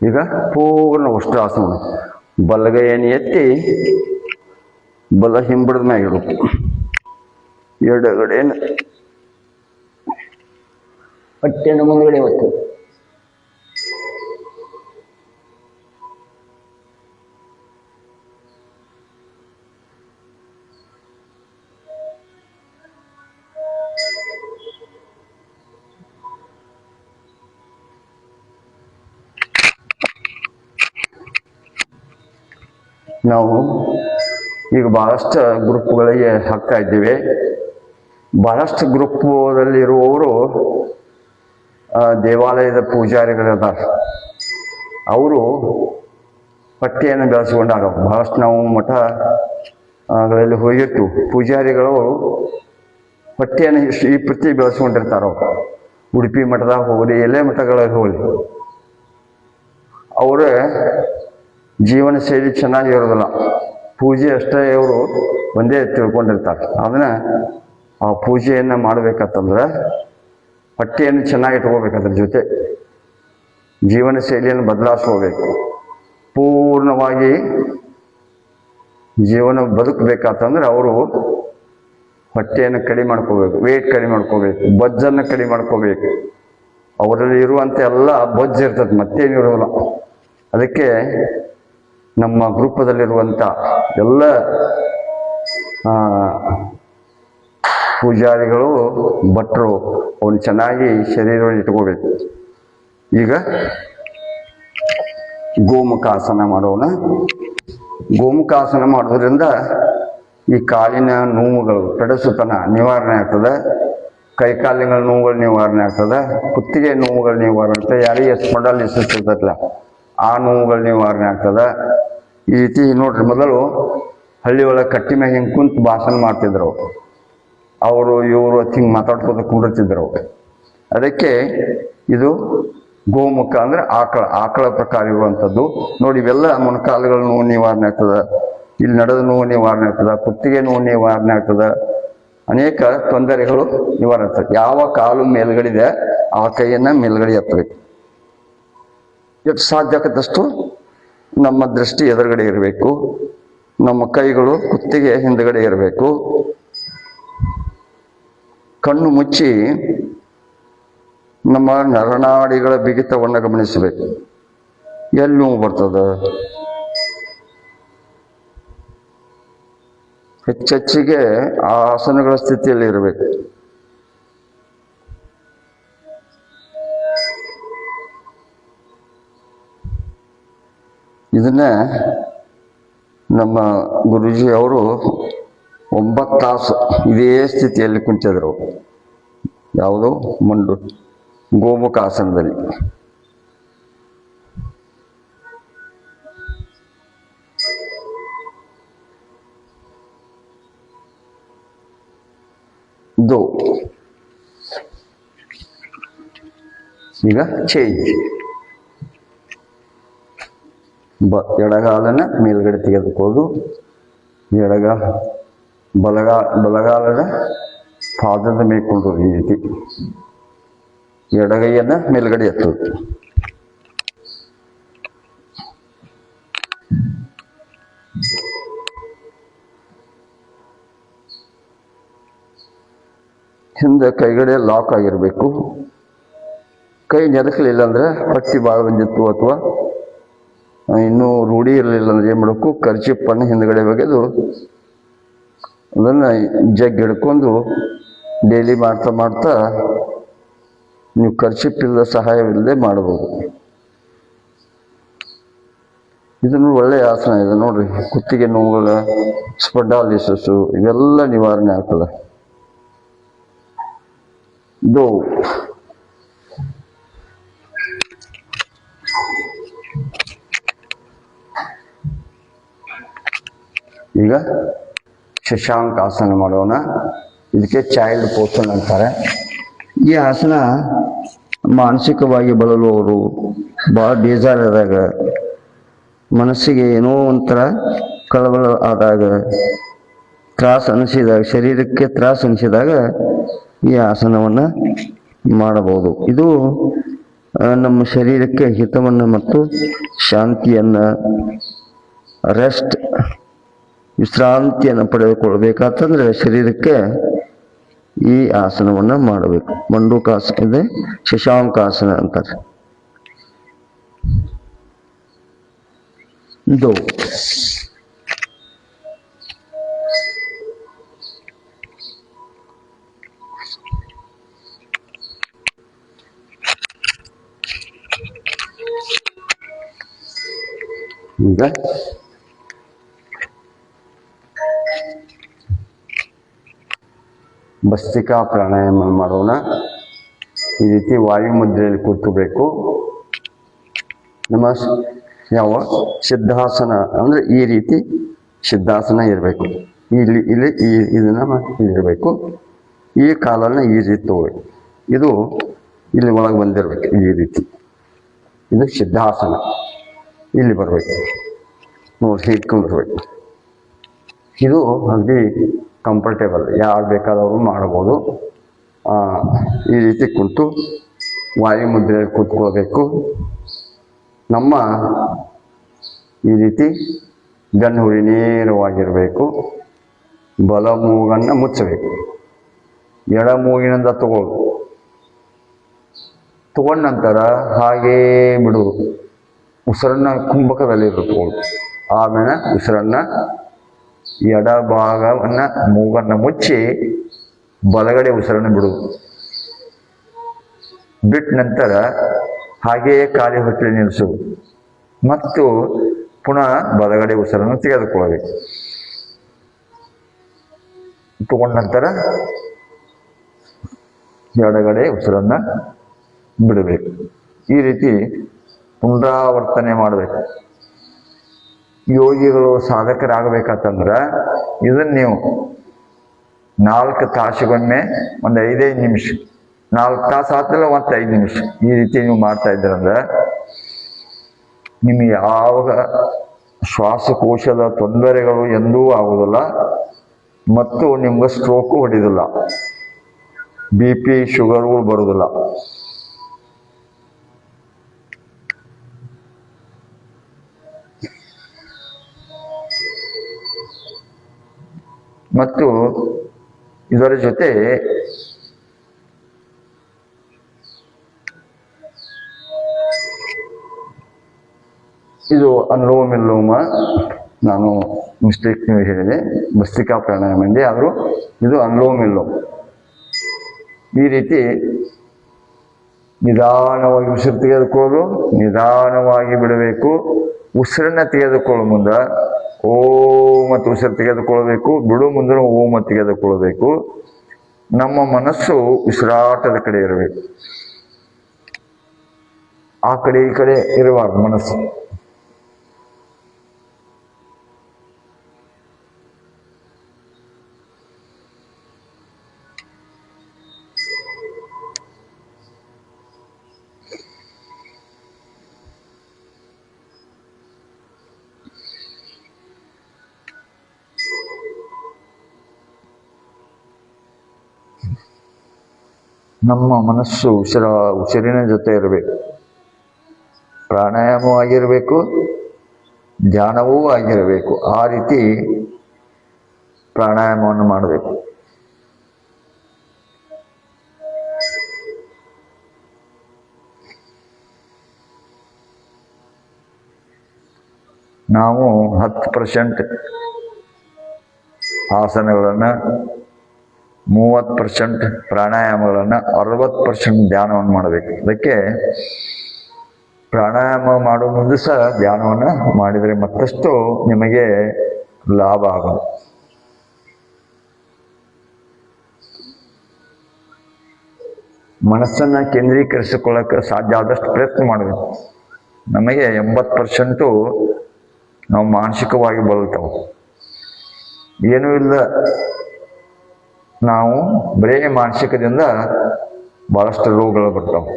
ಈಗ ಪೂರ್ಣ ಉಷ್ಟ್ರಾಸನ. ಬಲಗೈಯನ್ನು ಎತ್ತಿ ಬಲ ಹಿಂಬಡದ ಮ್ಯಾಗ ಇಡಬೇಕು. ಎಡಗಡೆಯನ್ನು ಹೊಟ್ಟೆಯನ್ನು ಮುಂದುಗಡೆ ಒತ್ತು. ನಾವು ಈಗ ಬಹಳಷ್ಟು ಗ್ರೂಪ್ಗಳಿಗೆ ಹಾಕ್ತಾ ಇದ್ದೀವಿ. ಬಹಳಷ್ಟು ಗ್ರೂಪದಲ್ಲಿರುವವರು ದೇವಾಲಯದ ಪೂಜಾರಿಗಳಿದ್ದಾರೆ. ಅವರು ಪಟ್ಟಿಯನ್ನು ಬೆಳೆಸ್ಕೊಂಡಾಗ ಬಹಳಷ್ಟು ನಾವು ಮಠಗಳಲ್ಲಿ ಹೋಗಿರ್ತೀವಿ. ಪೂಜಾರಿಗಳು ಹೊಟ್ಟೆಯನ್ನು ಈ ಪ್ರತಿ ಬೆಳೆಸ್ಕೊಂಡಿರ್ತಾರೋ. ಉಡುಪಿ ಮಠದಾಗ ಹೋಗಲಿ, ಎಲ್ಲೇ ಮಠಗಳಿಗೆ ಹೋಗಲಿ, ಅವರ ಜೀವನ ಶೈಲಿ ಚೆನ್ನಾಗಿ ಇರೋದಿಲ್ಲ. ಪೂಜೆ ಅಷ್ಟೇ ಅವರು ಒಂದೇ ತಿಳ್ಕೊಂಡಿರ್ತಾರೆ. ಅದನ್ನ ಆ ಪೂಜೆಯನ್ನು ಮಾಡ್ಬೇಕಂತಂದ್ರೆ ಹೊಟ್ಟೆಯನ್ನು ಚೆನ್ನಾಗಿ ಇಟ್ಕೋಬೇಕು. ಅದ್ರ ಜೊತೆ ಜೀವನ ಶೈಲಿಯನ್ನು ಬದಲಾಯಿಸ್ಕೋಬೇಕು. ಪೂರ್ಣವಾಗಿ ಜೀವನ ಬದುಕಬೇಕಂತಂದ್ರೆ ಅವರು ಹೊಟ್ಟೆಯನ್ನು ಕಡಿಮೆ ಮಾಡ್ಕೋಬೇಕು, ವೇಟ್ ಕಡಿಮೆ ಮಾಡ್ಕೋಬೇಕು, ಬೊಜ್ಜನ್ನು ಕಡಿಮೆ ಮಾಡ್ಕೋಬೇಕು. ಅವರಲ್ಲಿ ಇರುವಂಥ ಎಲ್ಲ ಬೊಜ್ಜು ಇರ್ತದೆ, ಮತ್ತೇನಿರೋಲ್ಲ. ಅದಕ್ಕೆ ನಮ್ಮ ಗ್ರೂಪದಲ್ಲಿರುವಂಥ ಎಲ್ಲ ಪೂಜಾರಿಗಳು, ಭಟ್ರು ಅವನು ಚೆನ್ನಾಗಿ ಶರೀರವನ್ನು ಇಟ್ಕೋಬೇಕು. ಈಗ ಗೋಮುಖಾಸನ ಮಾಡೋಣ. ಗೋಮುಖಾಸನ ಮಾಡೋದ್ರಿಂದ ಈ ಕಾಲಿನ ನೋವುಗಳು, ಪೆಡಸುತನ ನಿವಾರಣೆ ಆಗ್ತದೆ. ಕೈಕಾಲಿನ ನೋವುಗಳು ನಿವಾರಣೆ ಆಗ್ತದೆ. ಕುತ್ತಿಗೆ ನೋವುಗಳು ನಿವಾರಣೆ ಆಗ್ತದೆ. ಯಾರಿಗೆ ಸ್ಪಂಡಲಿಸಿಸ್ ಇರ್ತದಲ್ಲ ಆ ನೋವುಗಳು ನಿವಾರಣೆ ಆಗ್ತದೆ. ಈ ರೀತಿ ನೋಡ್ರಿ, ಮೊದಲು ಹಳ್ಳಿ ಒಳಗೆ ಕಟ್ಟಿ ಮ್ಯಾಗ ಹಿಂಗೆ ಕುಂತು ಭಾಷಣ ಮಾಡ್ತಿದ್ರು ಅವರು, ಇವರು ಹಿಂಗೆ ಮಾತಾಡ್ಕೋತ ಕೂಡುತ್ತಿದ್ರು. ಅದಕ್ಕೆ ಇದು ಗೋಮುಖ ಅಂದ್ರೆ ಆಕಳ ಪ್ರಕಾರ ಇರುವಂಥದ್ದು. ನೋಡಿ, ಇವೆಲ್ಲ ಮೊಣಕಾಲುಗಳ ನೋವು ನಿವಾರಣೆ ಆಗ್ತದೆ, ಇಲ್ಲಿ ನಡೆದ ನೋವು ನಿವಾರಣೆ ಆಗ್ತದೆ, ಕುತ್ತಿಗೆ ನೋವು ನಿವಾರಣೆ ಆಗ್ತದೆ, ಅನೇಕ ತೊಂದರೆಗಳು ನಿವಾರಣೆ ಆಗ್ತದೆ. ಯಾವ ಕಾಲು ಮೇಲ್ಗಡಿದೆ ಆ ಕೈಯನ್ನು ಮೇಲ್ಗಡೆ ಎತ್ತಬೇಕು. ಎಷ್ಟು ಸಾಧ್ಯ ಆಗತ್ತಷ್ಟು ನಮ್ಮ ದೃಷ್ಟಿ ಎದುರುಗಡೆ ಇರಬೇಕು. ನಮ್ಮ ಕೈಗಳು ಕುತ್ತಿಗೆ ಹಿಂದುಗಡೆ ಇರಬೇಕು. ಕಣ್ಣು ಮುಚ್ಚಿ ನಮ್ಮ ನರನಾಡಿಗಳ ಬಿಗಿತವನ್ನು ಗಮನಿಸಬೇಕು. ಎಲ್ಲಿ ನೋವು ಬರ್ತದೆ, ಹೆಚ್ಚೆಚ್ಚಿಗೆ ಆ ಆಸನಗಳ ಸ್ಥಿತಿಯಲ್ಲಿ ಇರಬೇಕು. ಇದನ್ನ ನಮ್ಮ ಗುರೂಜಿ ಅವರು 9 ತಾಸು ಇದೇ ಸ್ಥಿತಿಯಲ್ಲಿ ಕುಂತಿದ್ರು. ಯಾವುದು ಗೋಮುಖಾಸನದಲ್ಲಿ. ಈಗ ಚೇಂಜ್. ಎಡಗಾಲನ ಮೇಲ್ಗಡೆ ತೆಗೆದುಕೊಳ್ಳೋದು, ಬಲಗಾಲದ ಪಾದದ ಮೇಲ್ಕೊಂಡು ಈ ರೀತಿ ಎಡಗೈಯನ್ನ ಮೇಲ್ಗಡೆ ಎತ್ತೋದು. ಹಿಂದೆ ಕೈಗಡೆ ಲಾಕ್ ಆಗಿರಬೇಕು. ಕೈ ನೆದಕಲಿಲ್ಲ ಅಂದ್ರೆ ಹೊಟ್ಟಿ ಭಾಳ ಬಂದಿತ್ತು ಅಥವಾ ಇನ್ನೂ ರೂಢಿ ಇರಲಿಲ್ಲ ಅಂದ್ರೆ ಏನು ಮಾಡಬೇಕು, ಕರ್ಚಿಪ್ಪನ್ನು ಹಿಂದ್ಗಡೆ ಬಗೆದು ಅದನ್ನು ಜಗ್ ಹಿಡ್ಕೊಂಡು ಡೈಲಿ ಮಾಡ್ತಾ ಮಾಡ್ತಾ ನೀವು ಕರ್ಚಿಪ್ಪಿಲ್ಲದ ಸಹಾಯವಿಲ್ಲದೆ ಮಾಡ್ಬೋದು. ಇದನ್ನು ಒಳ್ಳೆಯ ಆಸನ ಇದೆ ನೋಡ್ರಿ. ಕುತ್ತಿಗೆ ನೋವುಗಳ, ಸ್ಪಂಡಾಲಿಸಿಸ್ ಇವೆಲ್ಲ ನಿವಾರಣೆ ಆಗ್ತದೆ. ಈಗ ಶಶಾಂಕ ಆಸನ ಮಾಡೋಣ. ಇದಕ್ಕೆ ಚೈಲ್ಡ್ ಪೋಷನ್ ಅಂತಾರೆ. ಈ ಆಸನ ಮಾನಸಿಕವಾಗಿ ಬಳಲುವವರು, ಭಾಳ ಬೇಜಾರಾದಾಗ, ಮನಸ್ಸಿಗೆ ಏನೋ ಒಂಥರ ಕಳವಳ ಆದಾಗ, ತ್ರಾಸು ಅನಿಸಿದಾಗ, ಶರೀರಕ್ಕೆ ತ್ರಾಸು ಅನಿಸಿದಾಗ ಈ ಆಸನವನ್ನು ಮಾಡಬಹುದು. ಇದು ನಮ್ಮ ಶರೀರಕ್ಕೆ ಹಿತವನ್ನು ಮತ್ತು ಶಾಂತಿಯನ್ನು, ರೆಸ್ಟ್ ವಿಶ್ರಾಂತಿಯನ್ನು ಪಡೆದುಕೊಳ್ಬೇಕಾತಂದ್ರೆ ಶರೀರಕ್ಕೆ ಈ ಆಸನವನ್ನು ಮಾಡಬೇಕು. ಮಂಡೂಕಾಸನ ಇದೆ, ಶಶಾಂಕಾಸನ ಅಂತಾರೆ. ಇದು ಈಗ ಭಸ್ತ್ರಿಕಾ ಪ್ರಾಣಾಯಾಮ ಮಾಡೋಣ. ಈ ರೀತಿ ವಾಯು ಮುದ್ರೆಯಲ್ಲಿ ಕೂತ್ಕೋಬೇಕು. ನಮ್ಮ ಯಾವ ಸಿದ್ಧಾಸನ ಅಂದ್ರೆ ಈ ರೀತಿ ಸಿದ್ಧಾಸನ ಇರಬೇಕು. ಇಲ್ಲಿ ಇದನ್ನ ಇರಬೇಕು. ಈ ಕಾಲನ್ನು ಈ ರೀತಿ ತಗೋಬೇಕು. ಇದು ಇಲ್ಲಿ ಒಳಗೆ ಬಂದಿರ್ಬೇಕು ಈ ರೀತಿ. ಇದು ಸಿದ್ಧಾಸನ. ಇಲ್ಲಿ ಬರಬೇಕು ನೋಡಿ, ಹೀಗೆ ಕುಂದಿರ್ಬೇಕು. ಇದು ಅಗದಿ ಕಂಫರ್ಟೇಬಲ್, ಯಾರು ಬೇಕಾದವರು ಮಾಡ್ಬೋದು. ಈ ರೀತಿ ಕುಂತು ವಾಯು ಮುದ್ರೆಯಲ್ಲಿ ಕೂತ್ಕೊಳ್ಬೇಕು. ನಮ್ಮ ಈ ರೀತಿ ಬೆನ್ನುಹುರಿ ನೇರವಾಗಿರಬೇಕು. ಬಲ ಮೂಗನ್ನು ಮುಚ್ಚಬೇಕು. ಎಡ ಮೂಗಿನಿಂದ ತಗೊಂಡ ನಂತರ ಹಾಗೇ ಬಿಡುವುದು. ಉಸಿರನ್ನ ಕುಂಭಕದಲ್ಲಿ ಇಟ್ಕೊಳ್ಳೋದು. ಆಮೇಲೆ ಉಸಿರನ್ನ ಎಡ ಭಾಗವನ್ನು ಮೂಗನ್ನು ಮುಚ್ಚಿ ಬಲಗಡೆ ಉಸಿರನ್ನು ಬಿಡುವುದು. ಬಿಟ್ಟ ನಂತರ ಹಾಗೆಯೇ ಖಾಲಿ ಹೊಟ್ಟೆ ನಿಲ್ಲಿಸುವುದು ಮತ್ತು ಪುನಃ ಬಲಗಡೆ ಉಸಿರನ್ನು ತೆಗೆದುಕೊಳ್ಳಬೇಕು. ತಗೊಂಡ ನಂತರ ಎಡಗಡೆ ಉಸಿರನ್ನು ಬಿಡಬೇಕು. ಈ ರೀತಿ ಪುನರಾವರ್ತನೆ ಮಾಡಬೇಕು. ಯೋಗಿಗಳು ಸಾಧಕರಾಗಬೇಕಂತಂದ್ರೆ ಇದನ್ನು ನೀವು 4 ತಾಸುಗೊಮ್ಮೆ ಒಂದು 5 ನಿಮಿಷ, 4 ತಾಸು ಆದ್ಮೇಲೆ ಒಂದು 5 ನಿಮಿಷ ಈ ರೀತಿ ನೀವು ಮಾಡ್ತಾ ಇದ್ದೀರಂದ್ರೆ ನಿಮಗೆ ಯಾವ ಶ್ವಾಸಕೋಶದ ತೊಂದರೆಗಳು ಎಂದೂ ಆಗುವುದಿಲ್ಲ ಮತ್ತು ನಿಮ್ಗೆ ಸ್ಟ್ರೋಕು ಹೊಡೆಯೋದಿಲ್ಲ, BP ಶುಗರ್ಗಳು ಬರೋದಿಲ್ಲ. ಮತ್ತು ಇದರ ಜೊತೆ ಇದು ಅನುಲೋಮ ವಿಲೋಮ, ನಾನು ಮಿಸ್ಟೇಕ್ ಹೇಳಿದೆ, ಭಸ್ತ್ರಿಕಾ ಪ್ರಾಣಾಯಾಮ ಎಂದೇ, ಆದರೂ ಇದು ಅನುಲೋಮ ವಿಲೋಮ. ಈ ರೀತಿ ನಿಧಾನವಾಗಿ ಉಸಿರು ತೆಗೆದುಕೊಳ್ಳೋದು, ನಿಧಾನವಾಗಿ ಬಿಡಬೇಕು. ಉಸಿರನ್ನ ತೆಗೆದುಕೊಳ್ಳೋ ಮುಂದೆ ಓ ಮತ್ತು ಉಸಿರು ತೆಗೆದುಕೊಳ್ಬೇಕು, ಬಿಡು ಮುಂದೆ ಓ ಮತ್ತು ತೆಗೆದುಕೊಳ್ಬೇಕು. ನಮ್ಮ ಮನಸ್ಸು ಉಸಿರಾಟದ ಕಡೆ ಇರಬೇಕು, ಆ ಕಡೆ ಈ ಕಡೆ ಇರಬಾರ್ದು ಮನಸ್ಸು. ನಮ್ಮ ಮನಸ್ಸು ಉಸಿರಿನ ಜೊತೆ ಇರಬೇಕು. ಪ್ರಾಣಾಯಾಮವೂ ಆಗಿರಬೇಕು, ಧ್ಯಾನವೂ ಆಗಿರಬೇಕು. ಆ ರೀತಿ ಪ್ರಾಣಾಯಾಮವನ್ನು ಮಾಡಬೇಕು. ನಾವು 10% ಆಸನಗಳನ್ನು, 30% ಪ್ರಾಣಾಯಾಮಗಳನ್ನು, 60% ಧ್ಯಾನವನ್ನು ಮಾಡಬೇಕು. ಅದಕ್ಕೆ ಪ್ರಾಣಾಯಾಮ ಮಾಡುವ ಮುಂದೆ ಸಹ ಧ್ಯಾನವನ್ನು ಮಾಡಿದರೆ ಮತ್ತಷ್ಟು ನಿಮಗೆ ಲಾಭ ಆಗೋದು. ಮನಸ್ಸನ್ನು ಕೇಂದ್ರೀಕರಿಸಿಕೊಳ್ಳಕ್ಕೆ ಸಾಧ್ಯ ಆದಷ್ಟು ಪ್ರಯತ್ನ ಮಾಡಬೇಕು. ನಮಗೆ 80% ನಾವು ಮಾನಸಿಕವಾಗಿ ಬಳಲ್ತಾವೆ. ಏನೂ ಇಲ್ಲ, ನಾವು ಬರೇ ಮಾನಸಿಕದಿಂದ ಬಹಳಷ್ಟು ರೋಗಗಳು ಬರ್ತಾವೆ.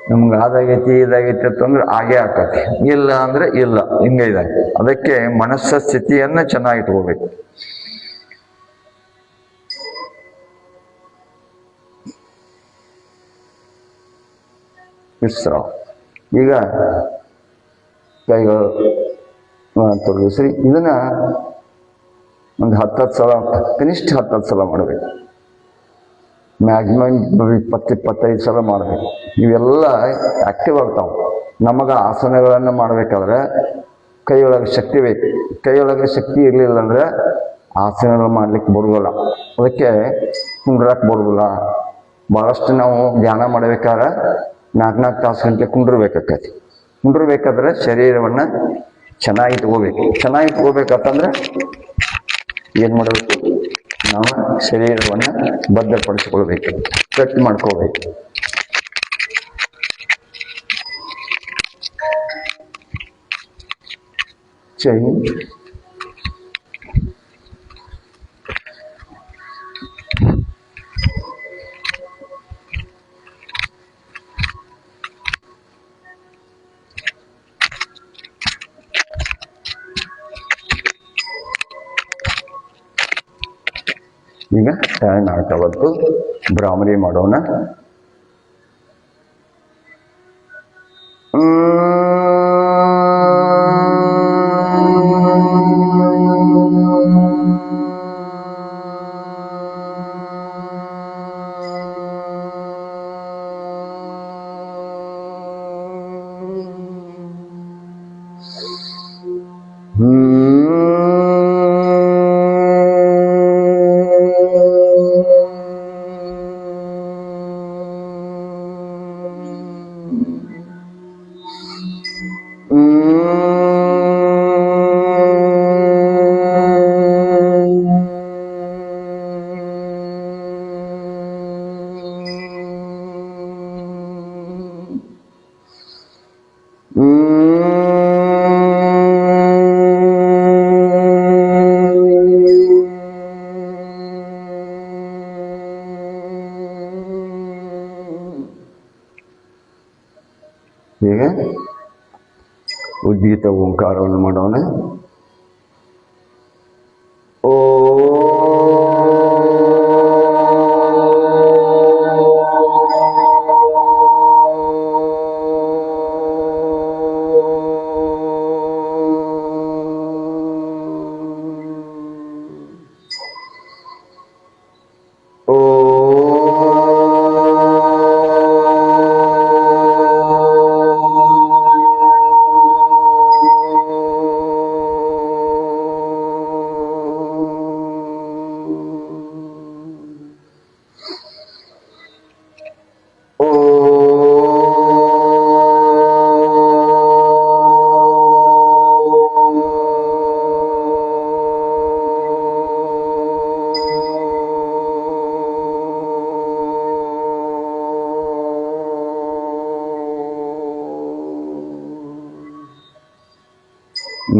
ನಮ್ಗೆ ಅದಾಗೈತಿ ಇದಾಗೈತಿ ಅಂತಂದ್ರೆ ಆಗೇ ಆಕತಿ, ಇಲ್ಲ ಅಂದ್ರೆ ಇಲ್ಲ, ಹಿಂಗೆ ಇದೆ. ಅದಕ್ಕೆ ಮನಸ್ಸ ಸ್ಥಿತಿಯನ್ನು ಚೆನ್ನಾಗಿ ಇಟ್ಕೋಬೇಕು. ವಿಶ್ರಾಮ. ಈಗ ಕೈಗಳು ತೊಡಗಿಸ್ರಿ. ಇದನ್ನ ಒಂದು 10 ಸಲ, ಕನಿಷ್ಠ 10 ಸಲ ಮಾಡಬೇಕು. ಮ್ಯಾಕ್ಸಿಮಮ್ 20-25 ಸಲ ಮಾಡಬೇಕು. ಇವೆಲ್ಲ ಆಕ್ಟಿವ್ ಆಗ್ತಾವೆ. ನಮಗೆ ಆಸನಗಳನ್ನು ಮಾಡಬೇಕಾದ್ರೆ ಕೈಯೊಳಗೆ ಶಕ್ತಿ ಬೇಕು. ಕೈಯೊಳಗೆ ಶಕ್ತಿ ಇರಲಿಲ್ಲ ಅಂದ್ರೆ ಆಸನಗಳು ಮಾಡ್ಲಿಕ್ಕೆ ಬರುವುದಿಲ್ಲ. ಅದಕ್ಕೆ ಕುಂಡ್ರಕ್ಕೆ ಬರುವುದಿಲ್ಲ. ಭಾಳಷ್ಟು ನಾವು ಧ್ಯಾನ ಮಾಡಬೇಕಾದ್ರೆ 4 ತಾಸು ಗಂಟೆ ಕುಂಡ್ರಬೇಕಾಕತಿ. ಕುಂಡ್ರಬೇಕಾದ್ರೆ ಶರೀರವನ್ನು ಚೆನ್ನಾಗಿ ಇಟ್ಕೋಬೇಕು. ಚೆನ್ನಾಗಿ ಇಟ್ಕೋಬೇಕಂತಂದ್ರೆ ಏನು ಮಾಡಬೇಕು? ನಾವು ಶರೀರವನ್ನು ಭದ್ರಪಡಿಸ್ಕೊಳ್ಬೇಕು, ಗಟ್ಟಿ ಮಾಡ್ಕೋಬೇಕು. ಚೈನ್ ಈಗ ಟೈಮ್ ಆಗ್ತಾವತ್ತು ಭ್ರಾಮರಿ ಮಾಡೋಣ. ಹೀಗೆ ಉದ್ಗೀತ ಓಂಕಾರವನ್ನು ಮಾಡೋಣ. ಓ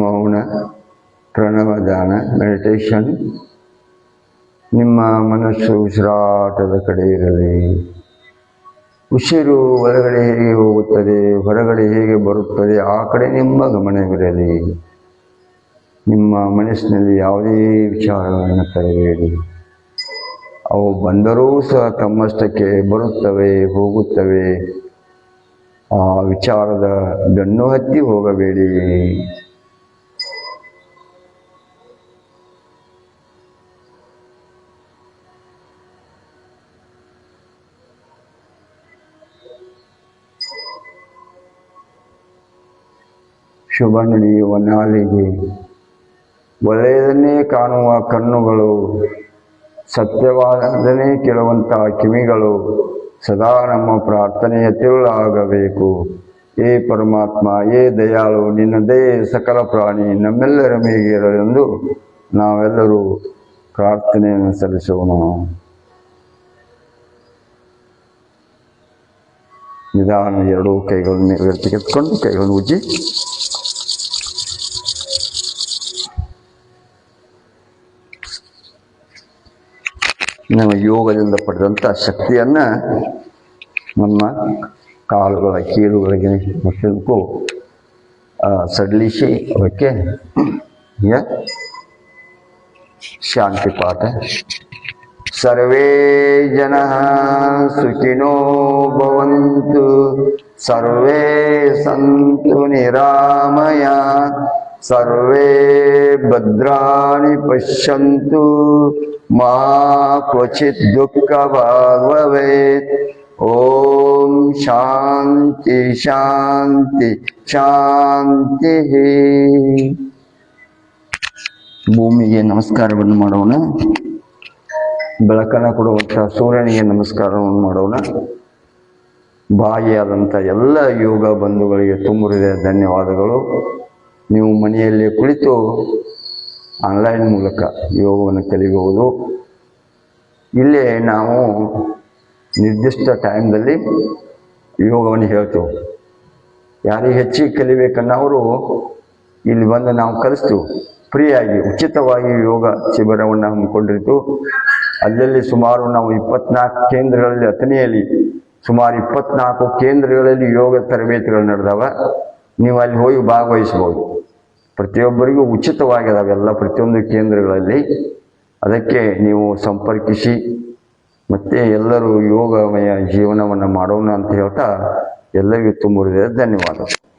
ಮೌನ ಪ್ರಣವಧಾನ ಮೆಡಿಟೇಷನ್. ನಿಮ್ಮ ಮನಸ್ಸು ಉಸಿರಾಟದ ಕಡೆ ಇರಲಿ. ಉಸಿರು ಒಳಗಡೆ ಹೇಗೆ ಹೋಗುತ್ತದೆ, ಹೊರಗಡೆ ಹೇಗೆ ಬರುತ್ತದೆ, ಆ ಕಡೆ ನಿಮ್ಮ ಗಮನವಿರಲಿ. ನಿಮ್ಮ ಮನಸ್ಸಿನಲ್ಲಿ ಯಾವುದೇ ವಿಚಾರಗಳನ್ನು ತರಬೇಡಿ. ಅವು ಬಂದರೂ ಸಹ ತಮ್ಮಷ್ಟಕ್ಕೆ ಬರುತ್ತವೆ, ಹೋಗುತ್ತವೆ. ಆ ವಿಚಾರದ ಬೆನ್ನು ಹತ್ತಿ ಹೋಗಬೇಡಿ. ಶುಭ ನುಡಿಯುವ ನಾಲಿಗೆ, ಒಳ್ಳೆಯದನ್ನೇ ಕಾಣುವ ಕಣ್ಣುಗಳು, ಸತ್ಯವಾದನ್ನೇ ಕೇಳುವಂಥ ಕಿವಿಗಳು ಸದಾ ನಮ್ಮ ಪ್ರಾರ್ಥನೆಯ ತಿರುಳಾಗಬೇಕು. ಏ ಪರಮಾತ್ಮ, ಏ ದಯಾಳು, ನಿನ್ನದೇ ಸಕಲ ಪ್ರಾಣಿ ನಮ್ಮೆಲ್ಲರ ಮೇಲೆ ಇರಲೆಂದು ನಾವೆಲ್ಲರೂ ಪ್ರಾರ್ಥನೆಯನ್ನು ಸಲ್ಲಿಸೋಣ. ನಿಧಾನ ಎರಡೂ ಕೈಗಳನ್ನು ತೆಗೆದುಕೊಂಡು ಕೈಗಳನ್ನು ಉಜ್ಜಿ ನಮ್ಮ ಯೋಗದಿಂದ ಪಡೆದಂಥ ಶಕ್ತಿಯನ್ನು ನಮ್ಮ ಕಾಲುಗಳ ಕೀಲುಗಳಿಗೆ ಮಕ್ಕಳಿಗೂ ಸಡಿಲಿಸಿ ಅವಕ್ಕೆ ಶಾಂತಿ ಪಾಠ. ಸರ್ವೇ ಜನಃ ಸುಖಿನೋ ಭವಂತು, ಸರ್ವೇ ಸಂತು ನಿರಾಮಯಾತ್, ಸರ್ವೇ ಭದ್ರಾಣಿ ಪಶ್ಯಂತು, ಮಾ ಕ್ವಚಿತ್ ದುಃಖ ಭಾಗ್ ಭವೇತ್. ಓಂ ಶಾಂತಿ ಶಾಂತಿ ಶಾಂತಿ. ಭೂಮಿಗೆ ನಮಸ್ಕಾರವನ್ನು ಮಾಡೋಣ. ಬೆಳಕನ್ನು ಕೊಡುವಂಥ ಸೂರ್ಯನಿಗೆ ನಮಸ್ಕಾರವನ್ನು ಮಾಡೋಣ. ಭಾಗಿಯಾದಂಥ ಎಲ್ಲ ಯೋಗ ಬಂಧುಗಳಿಗೆ ತುಂಬ ಹೃದಯ ಧನ್ಯವಾದಗಳು. ನೀವು ಮನೆಯಲ್ಲಿ ಕುಳಿತು ಆನ್ಲೈನ್ ಮೂಲಕ ಯೋಗವನ್ನು ಕಲಿಬಹುದು. ಇಲ್ಲೇ ನಾವು ನಿರ್ದಿಷ್ಟ ಟೈಮ್ದಲ್ಲಿ ಯೋಗವನ್ನು ಹೇಳ್ತೇವೆ. ಯಾರಿಗೆ ಹೆಚ್ಚಿಗೆ ಕಲಿಬೇಕನ್ನೋರು ಇಲ್ಲಿ ಬಂದು ನಾವು ಕಲಿಸ್ತೀವಿ. ಫ್ರೀಯಾಗಿ ಉಚಿತವಾಗಿ ಯೋಗ ಶಿಬಿರವನ್ನು ಹಮ್ಮಿಕೊಂಡಿರ್ತು. ಅಲ್ಲಲ್ಲಿ ಸುಮಾರು ನಾವು 24 ಕೇಂದ್ರಗಳಲ್ಲಿ, ಅಥಣಿಯಲ್ಲಿ ಸುಮಾರು 24 ಕೇಂದ್ರಗಳಲ್ಲಿ ಯೋಗ ತರಬೇತಿಗಳು ನಡೆದವ. ನೀವು ಅಲ್ಲಿ ಹೋಗಿ ಭಾಗವಹಿಸ್ಬೋದು. ಪ್ರತಿಯೊಬ್ಬರಿಗೂ ಉಚಿತವಾಗಿ ಅದಾವೆಲ್ಲ ಪ್ರತಿಯೊಂದು ಕೇಂದ್ರಗಳಲ್ಲಿ. ಅದಕ್ಕೆ ನೀವು ಸಂಪರ್ಕಿಸಿ ಮತ್ತು ಎಲ್ಲರೂ ಯೋಗಮಯ ಜೀವನವನ್ನು ಮಾಡೋಣ ಅಂತ ಹೇಳ್ತಾ ಎಲ್ಲರಿಗೂ ತುಂಬ ಧನ್ಯವಾದಗಳು.